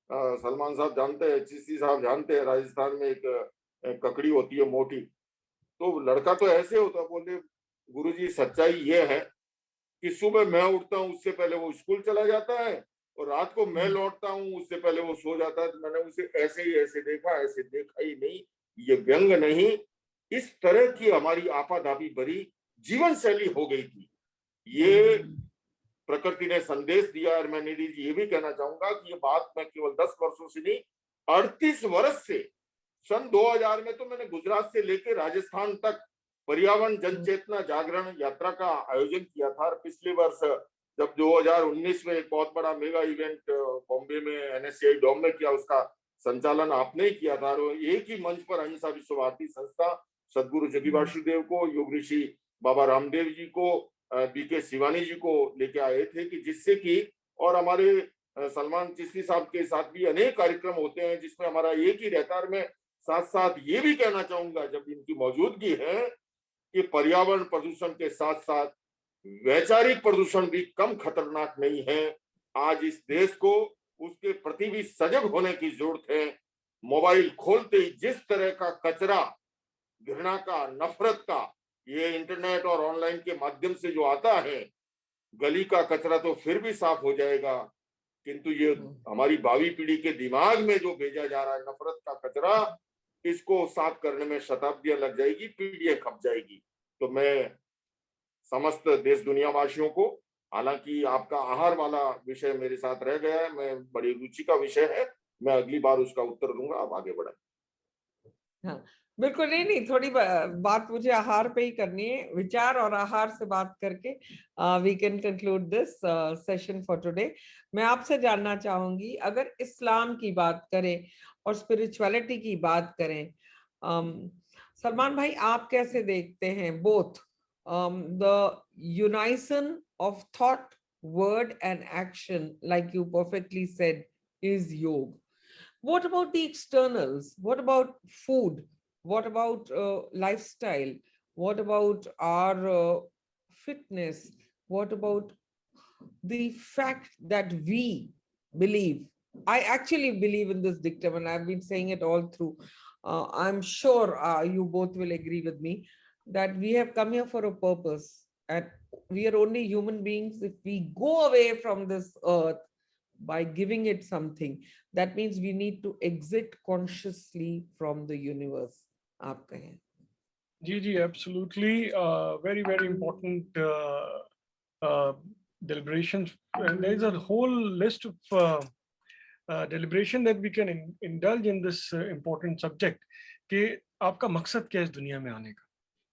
सलमान साहब जानते हैं, चिश्ती साहब जानते हैं, राजस्थान में एक ककड़ी होती है मोटी, तो लड़का तो ऐसे होता। बोले गुरुजी सच्चाई ये है कि सुबह मैं उठता हूँ उससे पहले वो स्कूल चला जाता है, और रात को मैं लौटता हूँ उससे पहले वो सो जाता है। तो मैंने उसे ऐसे ही ऐसे देखा, ऐसे देखा ही नहीं। ये व्यंग नहीं, इस तरह की हमारी आपाधापी भरी जीवन शैली हो गई थी। ये प्रकृति ने संदेश दिया। और मैं निधि जी ये भी कहना चाहूंगा कि ये बात मैं केवल 10 वर्षों से नहीं, 38 वर्ष से, सन 2000 में तो मैंने गुजरात से लेकर राजस्थान तक पर्यावरण जन चेतना जागरण यात्रा का आयोजन किया था। और पिछले वर्ष जब 2019 में एक बहुत बड़ा मेगा इवेंट बॉम्बे में एनएससीआई डोम में किया, उसका संचालन आपने ही किया था। और एक ही मंच पर अहिंसा विश्व भारती संस्था, सदगुरु जग्गी वासुदेव को, योग ऋषि बाबा रामदेव जी को, बीके शिवानी जी को लेके आए थे, कि जिससे कि, और हमारे सलमान चिश्ती साहब के साथ भी अनेक कार्यक्रम होते हैं जिसमें हमारा एक ही रहता है। मैं साथ साथ ये भी कहना चाहूंगा, जब इनकी मौजूदगी है, कि पर्यावरण प्रदूषण के साथ साथ वैचारिक प्रदूषण भी कम खतरनाक नहीं है। आज इस देश को उसके प्रति भी सजग होने की जरूरत है। मोबाइल खोलते ही जिस तरह का कचरा, घृणा का, नफरत का, ये इंटरनेट और ऑनलाइन के माध्यम से जो आता है, गली का कचरा तो फिर भी साफ हो जाएगा, किंतु ये हमारी भावी पीढ़ी के दिमाग में जो भेजा जा रहा है नफरत का कचरा, इसको साफ करने में शताब्दियां लग जाएगी, पीढ़ियां खप जाएगी। तो मैं समस्त देश दुनिया वासियों को, हालांकि आपका आहार वाला विषय मेरे साथ रह गया है, मैं बड़ी रुचि का विषय है, मैं अगली बार उसका उत्तर दूंगा। आप आगे बढ़े। हाँ, बिल्कुल नहीं नहीं, थोड़ी बात मुझे आहार पे ही करनी है। विचार और आहार से बात करके we can conclude this session for today. मैं आपसे जानना चाहूंगी, अगर इस्लाम की बात करें और स्पिरिचुअलिटी की बात करें, सलमान भाई आप कैसे देखते हैं both the unison of thought, word and action, like you perfectly said, is yoga? What about the externals? What about food? What about lifestyle? What about our fitness? What about the fact that we believe? I actually believe in this dictum, and I've been saying it all through. I'm sure you both will agree with me that we have come here for a purpose, and we are only human beings if we go away from this earth by giving it something. That means we need to exit consciously from the universe. आप कहें? जी, absolutely. Very, very important deliberations. And there is a whole list of deliberation that we can indulge in this important subject. कि आपका मकसद क्या है इस दुनिया में आने का,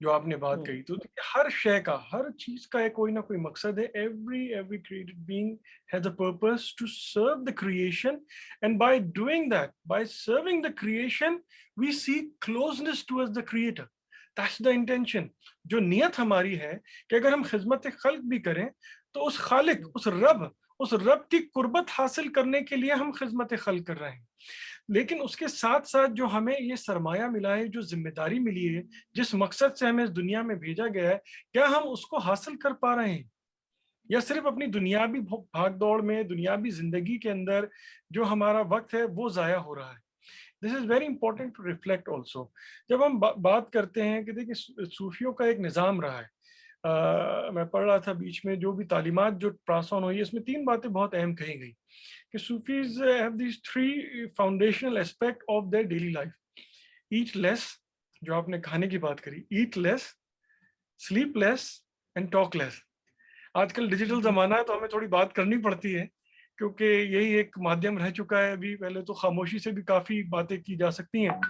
जो आपने बात कही। तो हर शय का, हर चीज का कोई ना कोई मकसद है। every created being has a purpose to serve the creation, and by doing that, by serving the creation, we see closeness towards the creator. That's the intention. जो नियत हमारी है कि अगर हम खिदमत खल्क भी करें तो उस खालिक, उस रब की कुर्बत हासिल करने के लिए हम खिदमत खल्क कर रहे हैं। लेकिन उसके साथ साथ जो हमें ये सरमाया मिला है, जो जिम्मेदारी मिली है, जिस मकसद से हमें इस दुनिया में भेजा गया है, क्या हम उसको हासिल कर पा रहे हैं, या सिर्फ अपनी दुनियावी भाग दौड़ में, दुनियावी जिंदगी के अंदर जो हमारा वक्त है वो जाया हो रहा है। This is very important to reflect also. जब हम बात करते हैं कि देखिए सूफियों का एक निज़ाम रहा है, मैं पढ़ रहा था बीच में, जो भी तालीमात जो पास ऑन हुई, इसमें 3 बातें बहुत अहम कही गई कि Sufis have these 3 foundational aspect of their daily life. Eat less, जो आपने खाने की बात करी, eat less, sleep less and talk less. आजकल डिजिटल जमाना है तो हमें थोड़ी बात करनी पड़ती है, क्योंकि यही एक माध्यम रह चुका है। अभी पहले तो खामोशी से भी काफी बातें की जा सकती हैं।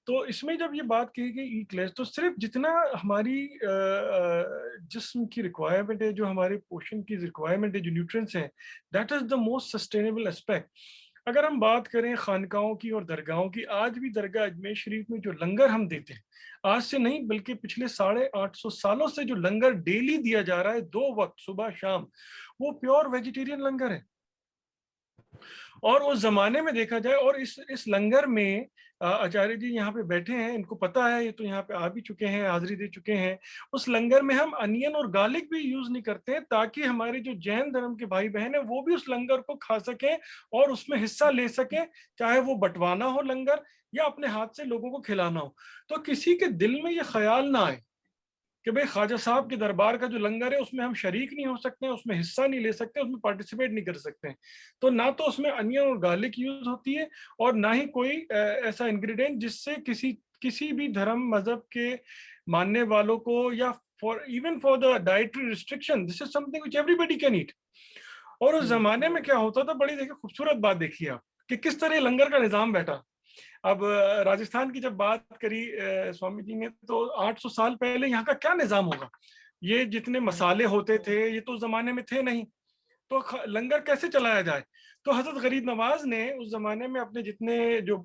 तो इसमें जब ये बात कही गई ईट लेस, तो सिर्फ जितना हमारी जिस्म की रिक्वायरमेंट है, जो हमारे पोषण की रिक्वायरमेंट है, जो न्यूट्रिएंट्स हैं, that is the most sustainable aspect. अगर हम बात करें खानकाओं की और दरगाहों की, आज भी दरगाह अजमेर शरीफ में जो लंगर हम देते हैं, आज से नहीं बल्कि पिछले 850 सालों से जो लंगर डेली दिया जा रहा है, 2 वक्त सुबह शाम, वो प्योर वेजिटेरियन लंगर है। और उस जमाने में देखा जाए, और इस लंगर में आचार्य जी यहाँ पे बैठे हैं, इनको पता है, ये तो यहाँ पे आ भी चुके हैं, हाजिरी दे चुके हैं। उस लंगर में हम अनियन और गार्लिक भी यूज नहीं करते हैं, ताकि हमारे जो जैन धर्म के भाई बहन है वो भी उस लंगर को खा सकें और उसमें हिस्सा ले सकें, चाहे वो बंटवाना हो लंगर या अपने हाथ से लोगों को खिलाना हो। तो किसी के दिल में ये ख्याल ना आए कि भाई ख्वाजा साहब के दरबार का जो लंगर है उसमें हम शरीक नहीं हो सकते हैं, उसमें हिस्सा नहीं ले सकते, उसमें पार्टिसिपेट नहीं कर सकते हैं। तो ना तो उसमें अनियन और गार्लिक यूज होती है, और ना ही कोई ऐसा इंग्रेडिएंट जिससे किसी भी धर्म मजहब के मानने वालों को, या even for the dietary restriction, this is something which everybody can eat. और उस जमाने में क्या होता था, बड़ी देखिए खूबसूरत बात देखिए आप कि किस तरह लंगर का निजाम बैठा। अब राजस्थान की जब बात करी स्वामी जी ने, तो 800 साल पहले यहाँ का क्या निजाम होगा। ये जितने मसाले होते थे ये तो उस जमाने में थे नहीं, तो लंगर कैसे चलाया जाए। तो हजरत गरीब नवाज ने उस जमाने में अपने जितने जो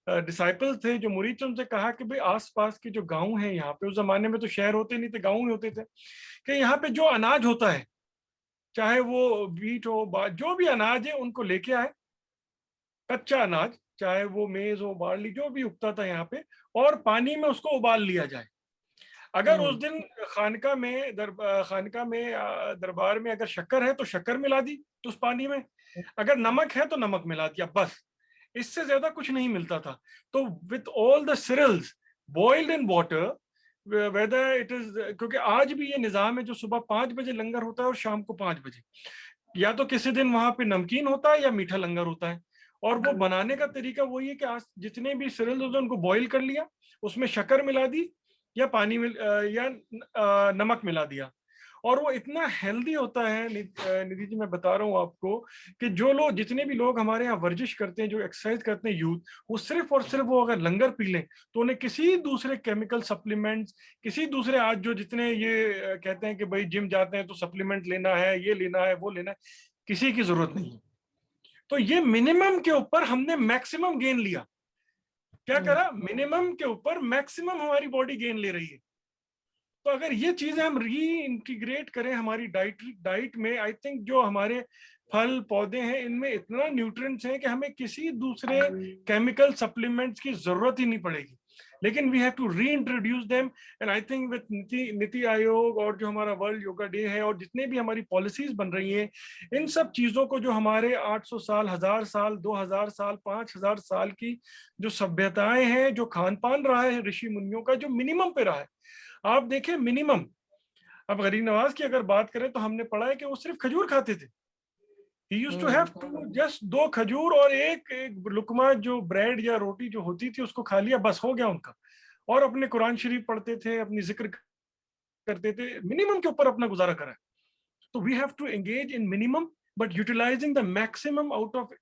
डिसाइपल थे, जो मुरीद थे, उनसे कहा कि भाई आसपास के जो गांव हैं, यहाँ पे उस जमाने में तो शहर होते नहीं थे, गांव ही होते थे, कि यहाँ पे जो अनाज होता है, चाहे वो वीट हो, जो भी अनाज है उनको लेके आए, कच्चा अनाज, चाहे वो मेज हो, बार्ली, जो भी उगता था यहाँ पे, और पानी में उसको उबाल लिया जाए। अगर उस दिन खानका में दरबार में अगर शक्कर है तो शक्कर मिला दी तो उस पानी में, अगर नमक है तो नमक मिला दिया, बस, इससे ज्यादा कुछ नहीं मिलता था। तो with all the cereals boiled in water, whether it is, क्योंकि आज भी ये निजाम है, जो सुबह 5 बजे लंगर होता है और शाम को 5 बजे, या तो किसी दिन वहां पे नमकीन होता है या मीठा लंगर होता है। और वो बनाने का तरीका वही है कि आज जितने भी सिरल्स होते हैं उनको बॉईल कर लिया, उसमें शक्कर मिला दी, या पानी में या नमक मिला दिया, और वो इतना हेल्दी होता है। निधि जी, मैं बता रहा हूँ आपको कि जो लोग, जितने भी लोग हमारे यहाँ वर्जिश करते हैं, जो एक्सरसाइज करते हैं यूथ, वो सिर्फ और सिर्फ वो अगर लंगर पी लें तो उन्हें किसी दूसरे केमिकल सप्लीमेंट्स, किसी दूसरे, आज जो जितने ये कहते हैं कि भाई जिम जाते हैं तो सप्लीमेंट लेना है, ये लेना है, वो लेना है, किसी की जरूरत नहीं है। तो ये मिनिमम के ऊपर हमने मैक्सिमम गेन लिया। क्या करा, मिनिमम के ऊपर मैक्सिमम हमारी बॉडी गेन ले रही है। तो अगर ये चीजें हम री इंटीग्रेट करें हमारी डाइट में, आई थिंक जो हमारे फल पौधे हैं इनमें इतना न्यूट्रिएंट्स हैं कि हमें किसी दूसरे केमिकल सप्लीमेंट्स की जरूरत ही नहीं पड़ेगी। लेकिन we have to reintroduce them, and I think with NITI Aayog और जो हमारा वर्ल्ड योगा डे है और जितने भी हमारी पॉलिसीज बन रही हैं, इन सब चीजों को, जो हमारे 800 साल, 1000 साल, 2000 साल, 5000 साल की जो सभ्यताएं हैं, जो खान पान रहा है ऋषि मुनियों का, जो मिनिमम पे रहा है, आप देखें मिनिमम। अब गरीब नवाज की अगर बात करें तो हमने पढ़ा है कि वो सिर्फ खजूर खाते थे। He used to have just 2 खजूर और एक लुकमा जो ब्रेड या रोटी जो होती थी उसको खा लिया, बस हो गया उनका। और अपने कुरान शरीफ पढ़ते थे, अपनी जिक्र करते थे, मिनिमम के ऊपर अपना गुजारा करा। तो we have to engage in minimum but utilising the maximum out of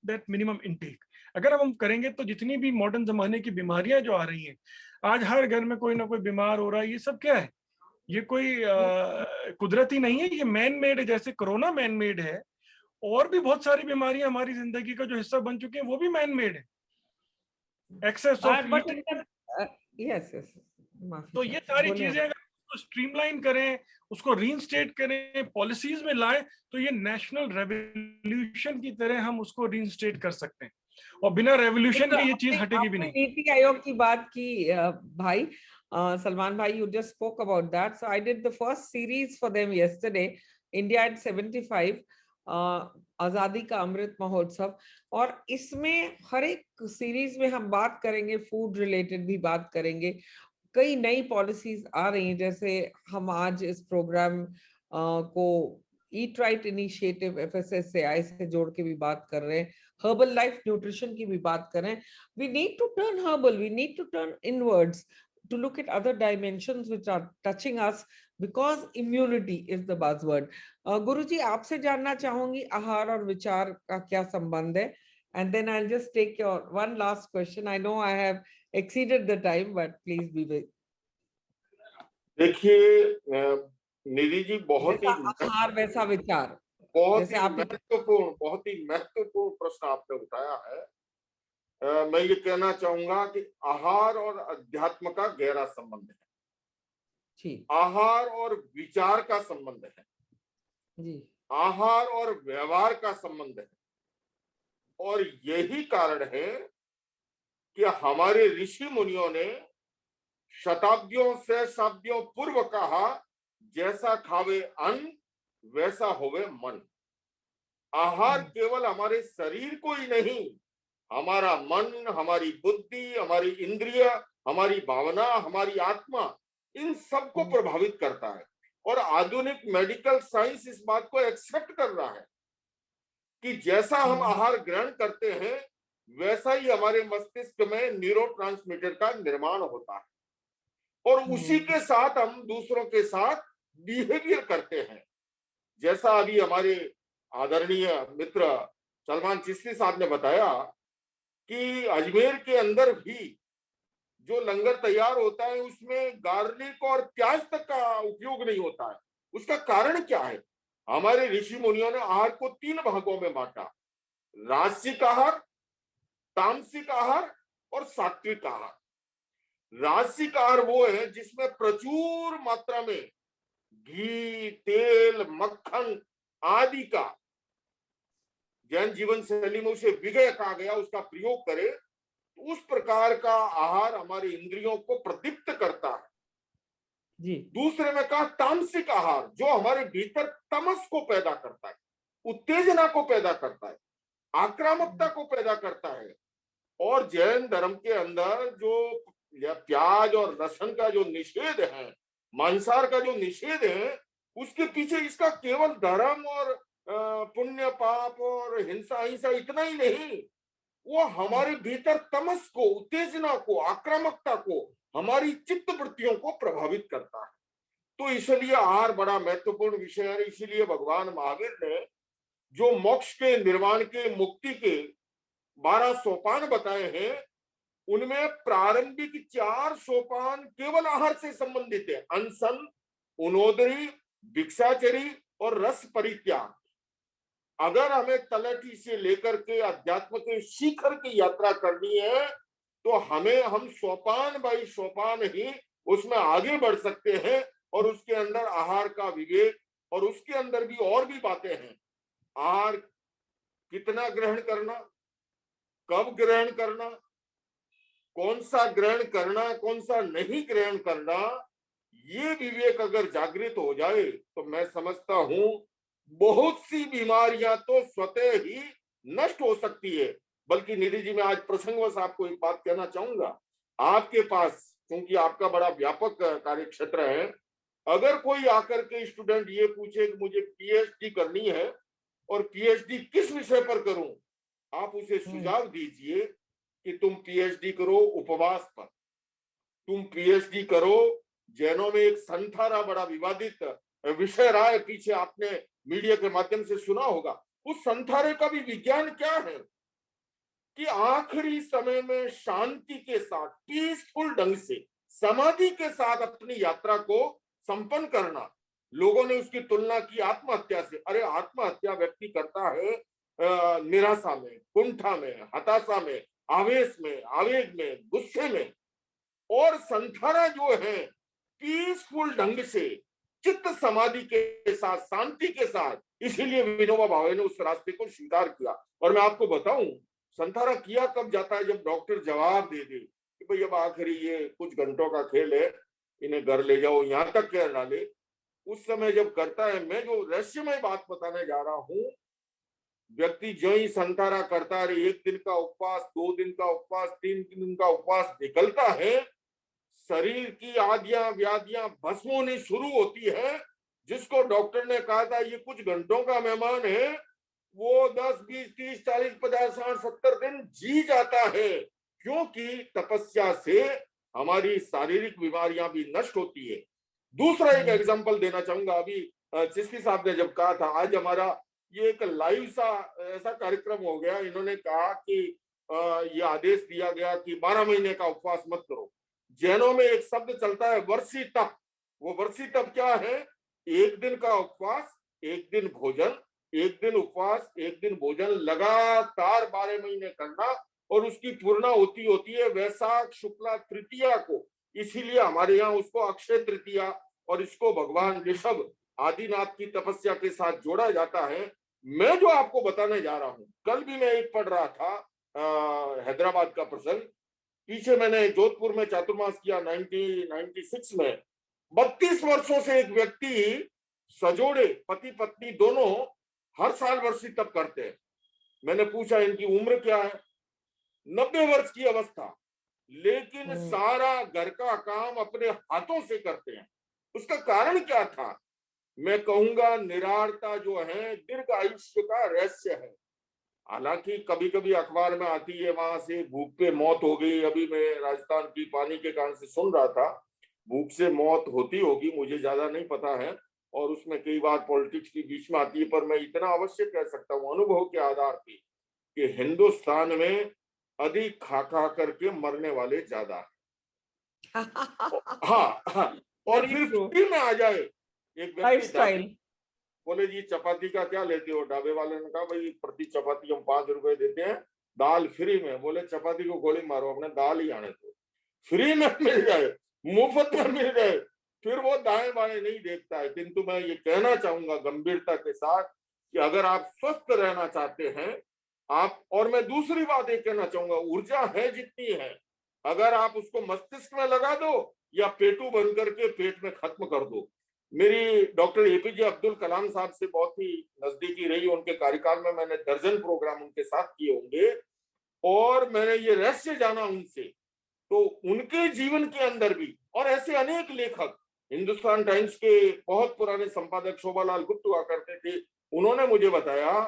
that minimum intake. अगर हम करेंगे तो जितनी भी मॉडर्न जमाने की बीमारियां जो आ रही हैं, आज हर घर में कोई ना कोई बीमार हो रहा है, ये सब क्या है, ये कोई कुदरती नहीं है, ये मैन मेड है। जैसे कोरोना मैन मेड है, और भी बहुत सारी बीमारियां हमारी जिंदगी का जो हिस्सा बन चुकी हैं वो भी मैन मेड है। Excess of yes, yes. माफी तो ये चाहते सारी बोले चीजें आप। अगर उसको स्ट्रीमलाइन करें, उसको रीइंस्टेट करें, पॉलिसीज में लाएं, तो ये नेशनल रेवोल्यूशन की तरह हम उसको रीइंस्टेट कर सकते हैं, और बिना रेवोल्यूशन के ये चीज आपने हटेगी भी आपने नहीं। नीति आयोग की बात की भाई सलमान भाई, you just spoke about that. So I did the first series for them yesterday, India at 75, आजादी का अमृत महोत्सव। और इसमें हर एक सीरीज में हम बात करेंगे, फूड रिलेटेड भी बात करेंगे, कई नई पॉलिसीज आ रही हैं। जैसे हम आज इस प्रोग्राम को ईट राइट इनिशिएटिव FSSAI से जोड़ के भी बात कर रहे हैं, हर्बल लाइफ न्यूट्रिशन की भी बात कर रहे हैं। We need to turn herbal, we need to turn inwards to look at other dimensions which are touching us, because immunity is the buzzword. Guruji, आपसे जानना चाहूंगी आहार और विचार का क्या संबंध है, and then I'll just take your one last question. I know I have exceeded the time, but please be with. देखिए निधि जी, बहुत जैसा ही आहार वैसा विचार, बहुत जैसे ही आप महत्वपूर्ण, बहुत ही महत्वपूर्ण प्रश्न आपने उठाया है। मैं ये कहना चाहूंगा कि आहार और अध्यात्म का गहरा संबंध है, जी आहार और विचार का संबंध है, जी आहार और व्यवहार का संबंध है। और यही कारण है कि हमारे ऋषि मुनियों ने शताब्दियों से शताब्दियों पूर्व कहा, जैसा खावे अन्न वैसा होवे मन। आहार केवल हमारे शरीर को ही नहीं, हमारा मन, हमारी बुद्धि, हमारी इंद्रिय, हमारी भावना, हमारी आत्मा, इन सबको प्रभावित करता है। और आधुनिक मेडिकल साइंस इस बात को एक्सेप्ट कर रहा है कि जैसा हम आहार ग्रहण करते हैं, वैसा ही हमारे मस्तिष्क में न्यूरोट्रांसमीटर का निर्माण होता है, और उसी के साथ हम दूसरों के साथ बिहेवियर करते हैं। जैसा अभी हमारे आदरणीय मित्र सलमान चिश्ती साहब ने बताया कि अजमेर के अंदर भी जो लंगर तैयार होता है, उसमें गार्लिक और प्याज तक का उपयोग नहीं होता है। उसका कारण क्या है? हमारे ऋषि मुनियों ने आहार को 3 भागों में बांटा: राजसिक आहार, तामसिक आहार और सात्विक आहार। राजसिक आहार वो है जिसमें प्रचुर मात्रा में घी, तेल, मक्खन आदि का, जैन जीवन शैली में उसे विगय कहा गया, उसका प्रयोग करे। उस प्रकार का आहार हमारे इंद्रियों को प्रदीप्त करता है। जी दूसरे में कहा तामसिक आहार, जो हमारे भीतर तमस को पैदा करता है, उत्तेजना को पैदा करता है, आक्रामकता को पैदा करता है। और जैन धर्म के अंदर जो प्याज और लहसुन का जो निषेध है, मांसाहार का जो निषेध है, उसके पीछे इसका केवल धर्म और पुण्य पाप और हिंसा हिंसा इतना ही नहीं, वो हमारे भीतर तमस को, उत्तेजना को, आक्रामकता को, हमारी चित्त वृत्तियों को प्रभावित करता है। तो इसलिए आहार बड़ा महत्वपूर्ण विषय है। इसीलिए भगवान महावीर ने जो मोक्ष के, निर्वाण के, मुक्ति के 12 सोपान बताए हैं, उनमें प्रारंभिक 4 सोपान केवल आहार से संबंधित है: अनशन, उनोदरी, भिक्षाचरी और रस परित्याग। अगर हमें तलहटी से लेकर के अध्यात्म के शिखर की यात्रा करनी है, तो हम सोपान बाई सोपान ही उसमें आगे बढ़ सकते हैं। और उसके अंदर आहार का विवेक, और उसके अंदर भी और भी बातें हैं। आहार कितना ग्रहण करना, कब ग्रहण करना, कौन सा ग्रहण करना, कौन सा नहीं ग्रहण करना, ये विवेक अगर जागृत हो जाए, तो मैं समझता हूं बहुत सी बीमारियां तो स्वतः ही नष्ट हो सकती है। बल्कि निधि जी, मैं आज प्रसंगवश आपको एक बात कहना चाहूंगा। आपके पास, क्योंकि आपका बड़ा व्यापक कार्य क्षेत्र है, अगर कोई आकर के स्टूडेंट ये पूछे कि मुझे पीएचडी करनी है और पीएचडी किस विषय पर करूं, आप उसे सुझाव दीजिए कि तुम पीएचडी करो उपवास पर, तुम पीएचडी करो। जैनों में एक संथारा बड़ा विवादित विषय रहा है, पीछे आपने मीडिया के माध्यम से सुना होगा। उस संथारे का भी विज्ञान क्या है कि आखिरी समय में शांति के साथ, पीसफुल ढंग से, समाधि के साथ अपनी यात्रा को संपन्न करना। लोगों ने उसकी तुलना की आत्महत्या से। अरे आत्महत्या व्यक्ति करता है निराशा में, कुंठा में, हताशा में, आवेश में, आवेग में, गुस्से में। और संथारा जो है पीसफुल ढंग से चित्त समाधि के साथ, शांति के साथ, इसीलिए विनोबा भावे ने उस रास्ते को स्वीकार किया। और मैं आपको बताऊं, संथारा किया कब जाता है, जब डॉक्टर जवाब दे दे कि भाई अब आखिरी ये कुछ घंटों का खेल है, इन्हें घर ले जाओ, यहां तक कह डाले, उस समय जब करता है। मैं जो रहस्यमय बात बताने जा रहा हूं, व्यक्ति जो ही संतारा करता है, 1 दिन का उपवास, 2 दिन का उपवास, 3 दिन का उपवास निकलता है, शरीर की आदियां व्याधियां भस्म होनी शुरू होती है। जिसको डॉक्टर ने कहा था ये कुछ घंटों का मेहमान है, वो 10, 20, 30, 40, 50, 60, 70 दिन जी जाता है, क्योंकि तपस्या से हमारी शारीरिक बीमारियां भी नष्ट होती है। दूसरा एक एग्जांपल देना चाहूंगा। अभी चिश्ती साहब ने जब कहा था, आज हमारा ये एक लाइव सा ऐसा कार्यक्रम हो गया, इन्होंने कहा कि ये आदेश दिया गया कि 12 महीने का उपवास मत करो। जैनों में एक शब्द चलता है वर्षी तप। वो वर्षी तप क्या है? 1 दिन का उपवास, 1 दिन भोजन, 1 दिन उपवास, 1 दिन भोजन, लगातार 12 महीने करना, और उसकी पूर्णा होती है वैशाख शुक्ला तृतीया को। इसीलिए हमारे यहाँ उसको अक्षय तृतीया और इसको भगवान ऋषभ आदिनाथ की तपस्या के साथ जोड़ा जाता है। मैं जो आपको बताने जा रहा हूं, कल भी मैं एक पढ़ रहा था हैदराबाद का प्रसंग। पीछे मैंने जोधपुर में चातुर्मास किया 1996 में। 32 वर्षों से एक व्यक्ति सजोड़े पति पत्नी दोनों हर साल वर्षी तप करते हैं। मैंने पूछा इनकी उम्र क्या है? 90 वर्ष की अवस्था, लेकिन सारा घर का काम अपने हाथों से करते हैं। उसका कारण क्या था? मैं कहूंगा निराड़ता जो है दीर्घ आयुष्य का रहस्य है। हालांकि कभी कभी अखबार में आती है वहां से भूख पे मौत हो गई। अभी मैं राजस्थान की पानी के कारण से सुन रहा था, भूख से मौत होती होगी, मुझे ज्यादा नहीं पता है, और उसमें कई बार पॉलिटिक्स की बीच में आती है। पर मैं इतना अवश्य कह सकता हूँ अनुभव के आधार पे कि हिंदुस्तान में अधिक खा खा करके मरने वाले ज्यादा है। हाँ, और फिर फ्री में आ जाए। एक व्यक्ति बोले जी चपाती का क्या लेते हो? ढाबे वाले ने कहा भाई प्रति चपाती हम 5 रुपए देते हैं, दाल फ्री में। बोले चपाती को गोली मारो, अपने दाल ही आने दो, फ्री में मिल जाए, मुफ्त में मिल जाए, फिर वो दाएं बाएं नहीं देखता है। किंतु मैं ये कहना चाहूंगा गंभीरता के साथ कि अगर आप स्वस्थ रहना चाहते हैं आप, और मैं दूसरी बात ये कहना चाहूंगा, ऊर्जा है जितनी है, अगर आप उसको मस्तिष्क में लगा दो या पेटू बंद करके पेट में खत्म कर दो। मेरी डॉक्टर एपीजे अब्दुल कलाम साहब से बहुत ही नजदीकी रही। उनके कार्यकाल में मैंने दर्जन प्रोग्राम उनके साथ किए होंगे, और मैंने ये रहस्य जाना उनसे। तो उनके जीवन के अंदर भी, और ऐसे अनेक लेखक, हिंदुस्तान टाइम्स के बहुत पुराने संपादक शोभालाल गुप्त हुआ करते थे, उन्होंने मुझे बताया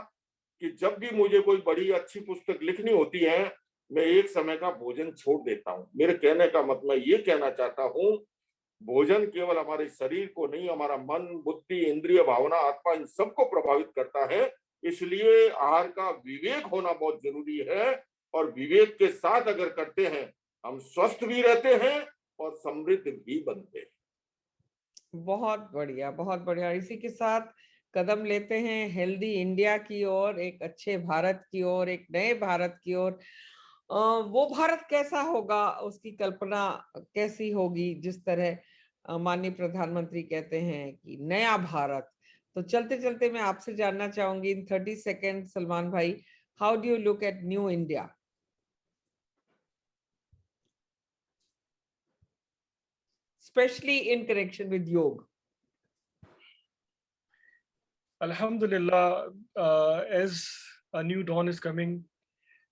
कि जब भी मुझे कोई बड़ी अच्छी पुस्तक लिखनी होती है, मैं एक समय का भोजन छोड़ देता हूँ। मेरे कहने का मतलब ये कहना चाहता हूँ, भोजन केवल हमारे शरीर को नहीं, हमारा मन, बुद्धि, इंद्रिय, भावना, आत्मा, इन सबको प्रभावित करता है। इसलिए आहार का विवेक होना बहुत जरूरी है, और विवेक के साथ अगर करते हैं हम स्वस्थ भी रहते हैं और समृद्ध भी बनते हैं। बहुत बढ़िया, बहुत बढ़िया। इसी के साथ कदम लेते हैं हेल्दी इंडिया की ओर, एक अच्छे भारत की ओर, एक नए भारत की ओर। वो भारत कैसा होगा, उसकी कल्पना कैसी होगी, जिस तरह माननीय प्रधानमंत्री कहते हैं कि नया भारत। तो चलते चलते मैं आपसे जानना चाहूंगी इन 30 सेकेंड, सलमान भाई, how do you look at new India, especially in connection with yoga? Alhamdulillah, as a new dawn is coming,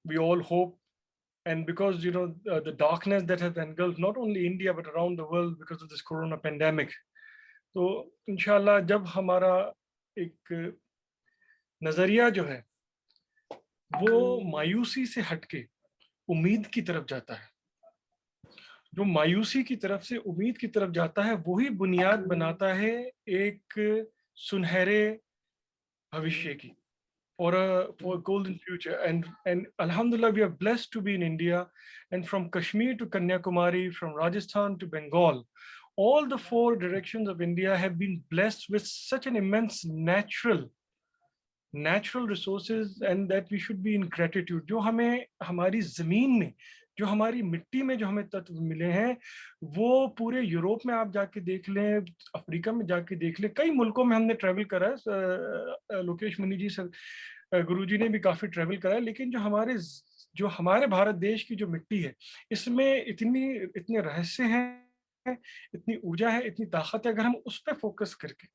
we all hope, and because the darkness that has engulfed not only India but around the world because of this corona pandemic, तो इंशाल्लाह जब हमारा एक नजरिया जो है वो मायूसी से हटके उम्मीद की तरफ जाता है, जो मायूसी की तरफ से उम्मीद की तरफ जाता है, वही बुनियाद बनाता है एक सुनहरे भविष्य की, for a golden future. And alhamdulillah, we are blessed to be in India, and from Kashmir to Kanyakumari, from Rajasthan to Bengal, all the 4 directions of India have been blessed with such an immense natural resources, and that we should be in gratitude. जो हमें हमारी जमीन ने जो हमारी मिट्टी में जो हमें तत्व मिले हैं, वो पूरे यूरोप में आप जाके देख लें, अफ्रीका में जाके देख लें, कई मुल्कों में हमने ट्रैवल करा है। लोकेश मुनि जी से गुरुजी ने भी काफी ट्रैवल करा है, लेकिन जो हमारे भारत देश की जो मिट्टी है, इसमें इतने रहस्य हैं, इतनी ऊर्जा है, इतनी ताकत है, अगर हम उस पर फोकस करके,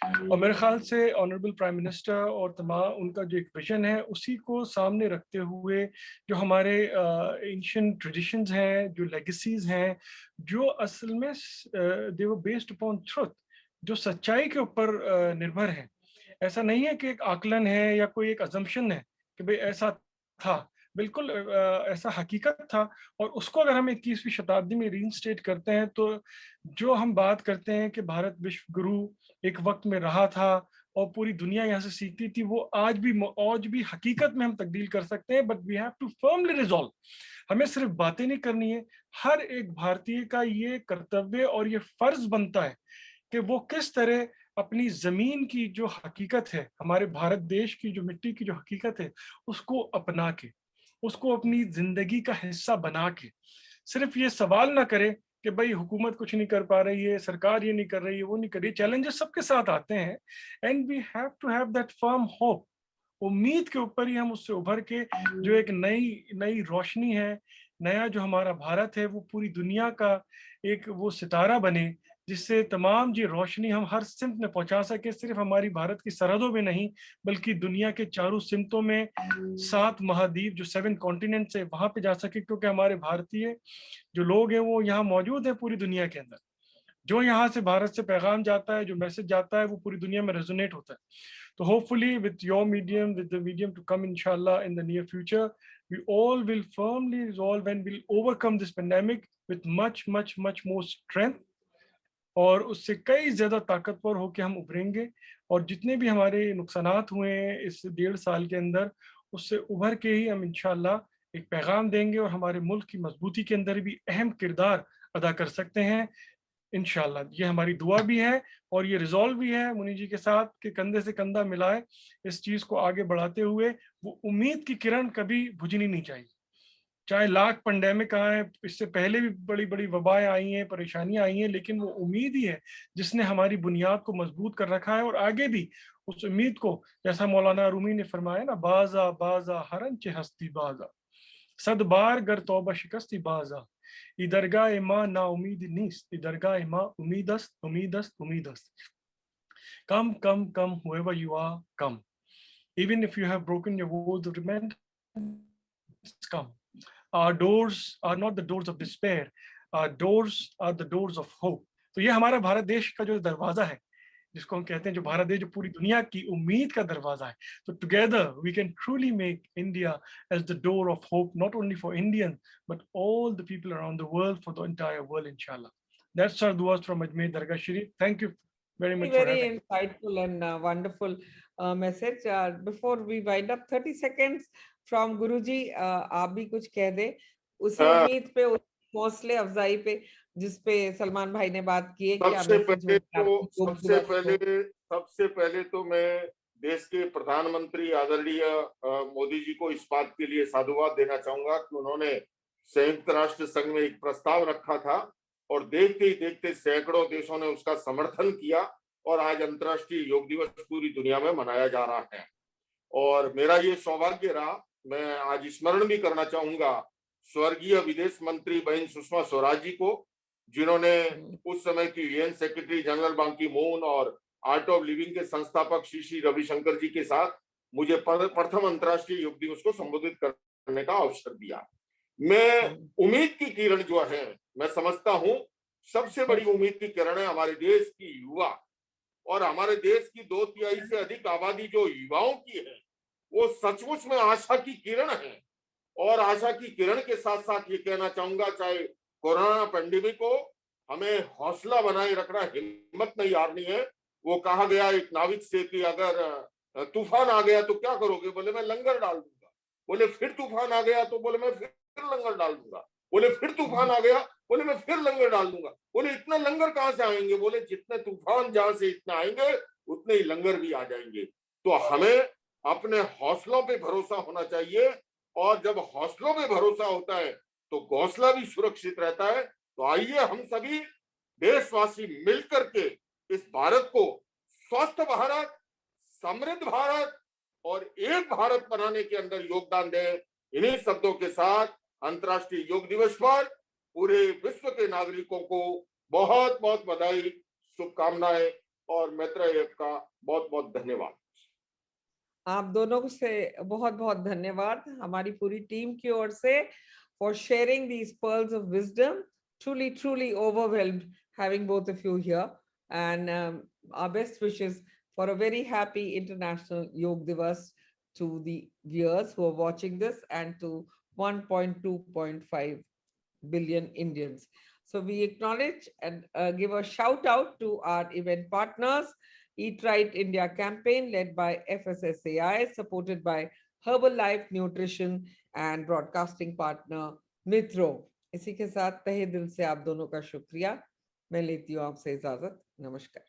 और मेरे ख्याल से ऑनरेबल प्राइम मिनिस्टर और तमाम उनका जो एक विजन है उसी को सामने रखते हुए, जो हमारे एंशिएंट ट्रेडिशंस हैं, जो लेगेसीज हैं, जो असल में दे वर बेस्ड अपॉन ट्रुथ, जो सच्चाई के ऊपर निर्भर है। ऐसा नहीं है कि एक आकलन है या कोई एक अजम्पशन है कि भाई ऐसा था, बिल्कुल ऐसा हकीकत था। और उसको अगर हम 21वीं शताब्दी में रीइंस्टेट करते हैं, तो जो हम बात करते हैं कि भारत विश्व गुरु एक वक्त में रहा था और पूरी दुनिया यहाँ से सीखती थी, वो आज भी हकीकत में हम तब्दील कर सकते हैं। But we have to firmly resolve, हमें सिर्फ बातें नहीं करनी है, हर एक भारतीय का ये कर्तव्य और ये फर्ज बनता है कि वो किस तरह अपनी जमीन की जो हकीकत है, हमारे भारत देश की जो मिट्टी की जो हकीकत है, उसको अपना के, उसको अपनी जिंदगी का हिस्सा बना के, सिर्फ ये सवाल ना करे कि भाई हुकूमत कुछ नहीं कर पा रही है, सरकार ये नहीं कर रही है, वो नहीं कर रही है। चैलेंजेस सबके साथ आते हैं, and we have to have that firm hope. उम्मीद के ऊपर ही हम उससे उभर के जो एक नई नई रोशनी है, नया जो हमारा भारत है, वो पूरी दुनिया का एक वो सितारा बने, जिससे तमाम जी रोशनी हम हर सिमत में पहुंचा सके, सिर्फ हमारी भारत की सरहदों में नहीं, बल्कि दुनिया के चारों सिमतों में, 7 महाद्वीप जो 7 कॉन्टिनेंट्स है, वहां पे जा सके। क्योंकि हमारे भारतीय जो लोग हैं वो यहाँ मौजूद है पूरी दुनिया के अंदर। जो यहाँ से भारत से पैगाम जाता है, जो मैसेज जाता है, वो पूरी दुनिया में रेजोनेट होता है। तो hopefully with your medium, with the medium to come inshallah in the near future, we all will firmly resolve and will overcome this pandemic with much more strength, और उससे कई ज्यादा ताकतवर होकर हम उभरेंगे। और जितने भी हमारे नुकसानात हुए हैं इस 1.5 साल के अंदर, उससे उभर के ही हम इंशाल्लाह एक पैगाम देंगे और हमारे मुल्क की मजबूती के अंदर भी अहम किरदार अदा कर सकते हैं इंशाल्लाह। ये हमारी दुआ भी है और ये रिजॉल्व भी है मुनि जी के साथ कि कंधे से कंधा मिलाए इस चीज को आगे बढ़ाते हुए, वो उम्मीद की किरण कभी बुझनी नहीं चाहिए। चाहे लाख पेंडेमिक आए, इससे पहले भी बड़ी बड़ी वबाएं आई हैं, परेशानियां आई हैं, लेकिन वो उम्मीद ही है जिसने हमारी बुनियाद को मजबूत कर रखा है। और आगे भी उस उम्मीद को, जैसा मौलाना रूमी ने फरमाया ना, बाजा बाजा हरंचे हस्ती बाजा, सद बार गर तौबा शिकस्ती बाजा, इदरगाह माँ ना उम्मीद नीस्त, इदरगाह माँ उम्मीदस्त उम्मीदस्त उम्मीदस्त। Come, come, come, whoever you are, come. Even if you have broken your vows of repentance, come. Our doors are not the doors of despair. Our doors are the doors of hope. तो ये हमारा भारत देश का जो दरवाजा है, जिसको हम कहते हैं, जो भारत देश जो पूरी दुनिया की उम्मीद का दरवाजा है, तो together we can truly make India as the door of hope, not only for Indian but all the people around the world, for the entire world इंशाल्लाह। दैट्स आवर दुआस from Ajmer Dargah Sharif. Thank you very much for Very having me. insightful and wonderful message. Before we wind up, 30 seconds from Guruji, आप भी कुछ कह दे उसी उम्मीद पे, उस हौसले अफजाई पे जिस पे सलमान भाई ने बात की है। सबसे पहले तो मैं देश के प्रधानमंत्री आदरणीय मोदी जी को इस बात के लिए साधुवाद देना चाहूंगा कि उन्होंने संयुक्त राष्ट्र संघ में एक प्रस्ताव रखा था और देखते ही देखते सैकड़ों देशों ने उसका समर्थन किया और आज अंतर्राष्ट्रीय योग दिवस पूरी दुनिया में मनाया जा रहा है। और मेरा ये सौभाग्य रहा, मैं आज स्मरण भी करना चाहूंगा स्वर्गीय विदेश मंत्री बहन सुषमा स्वराज जी को, जिन्होंने उस समय की यूएन सेक्रेटरी जनरल बां की मून और आर्ट ऑफ लिविंग के संस्थापक श्री श्री रविशंकर जी के साथ मुझे प्रथम अंतर्राष्ट्रीय योग दिवस को संबोधित करने का अवसर दिया। मैं उम्मीद की किरण जो है, मैं समझता हूं सबसे बड़ी उम्मीद की किरण है हमारे देश की युवा, और हमारे देश की 2/3 से अधिक आबादी जो युवाओं की है, वो सचमुच में आशा की किरण है। और आशा की किरण के साथ साथ ये कहना चाहूंगा, चाहे कोरोना पेंडेमिक हो, हमें हौसला बनाए रखना, हिम्मत नहीं हारनी है। वो कहा गया एक नाविक से कि अगर तूफान आ गया तो क्या करोगे? बोले मैं लंगर डाल दूंगा। बोले फिर तूफान आ गया तो बोले मैं फिर लंगर डाल दूंगा। बोले फिर तूफान आ गया, बोले मैं फिर लंगर डाल दूंगा। बोले इतना लंगर कहां से आएंगे? बोले जितने तूफान जहां से इतना आएंगे उतने ही लंगर भी आ जाएंगे। तो हमें अपने हौसलों पे भरोसा होना चाहिए, और जब हौसलों पे भरोसा होता है तो घोंसला भी सुरक्षित रहता है। तो आइए हम सभी देशवासी मिलकर के इस भारत को स्वस्थ भारत, समृद्ध भारत और एक भारत बनाने के अंदर योगदान दें। इन्हीं शब्दों के साथ अंतर्राष्ट्रीय योग दिवस पर पूरे विश्व के नागरिकों को बहुत बहुत बधाई, शुभकामनाएं और मैत्रेय ऐप का बहुत बहुत धन्यवाद। आप दोनों से बहुत बहुत धन्यवाद हमारी पूरी टीम की ओर से for sharing these pearls of wisdom. Truly overwhelmed having both of you here, and our best wishes for a very happy International Yog Divas to the viewers who are watching this and to 1.2.5 billion Indians. So we acknowledge and give a shout out to our event partners, Eat Right India campaign led by FSSAI, supported by Herbalife Nutrition and broadcasting partner मित्रो। इसी के साथ तहे दिल से आप दोनों का शुक्रिया। मैं लेती हूँ आपसे इजाजत। नमस्कार।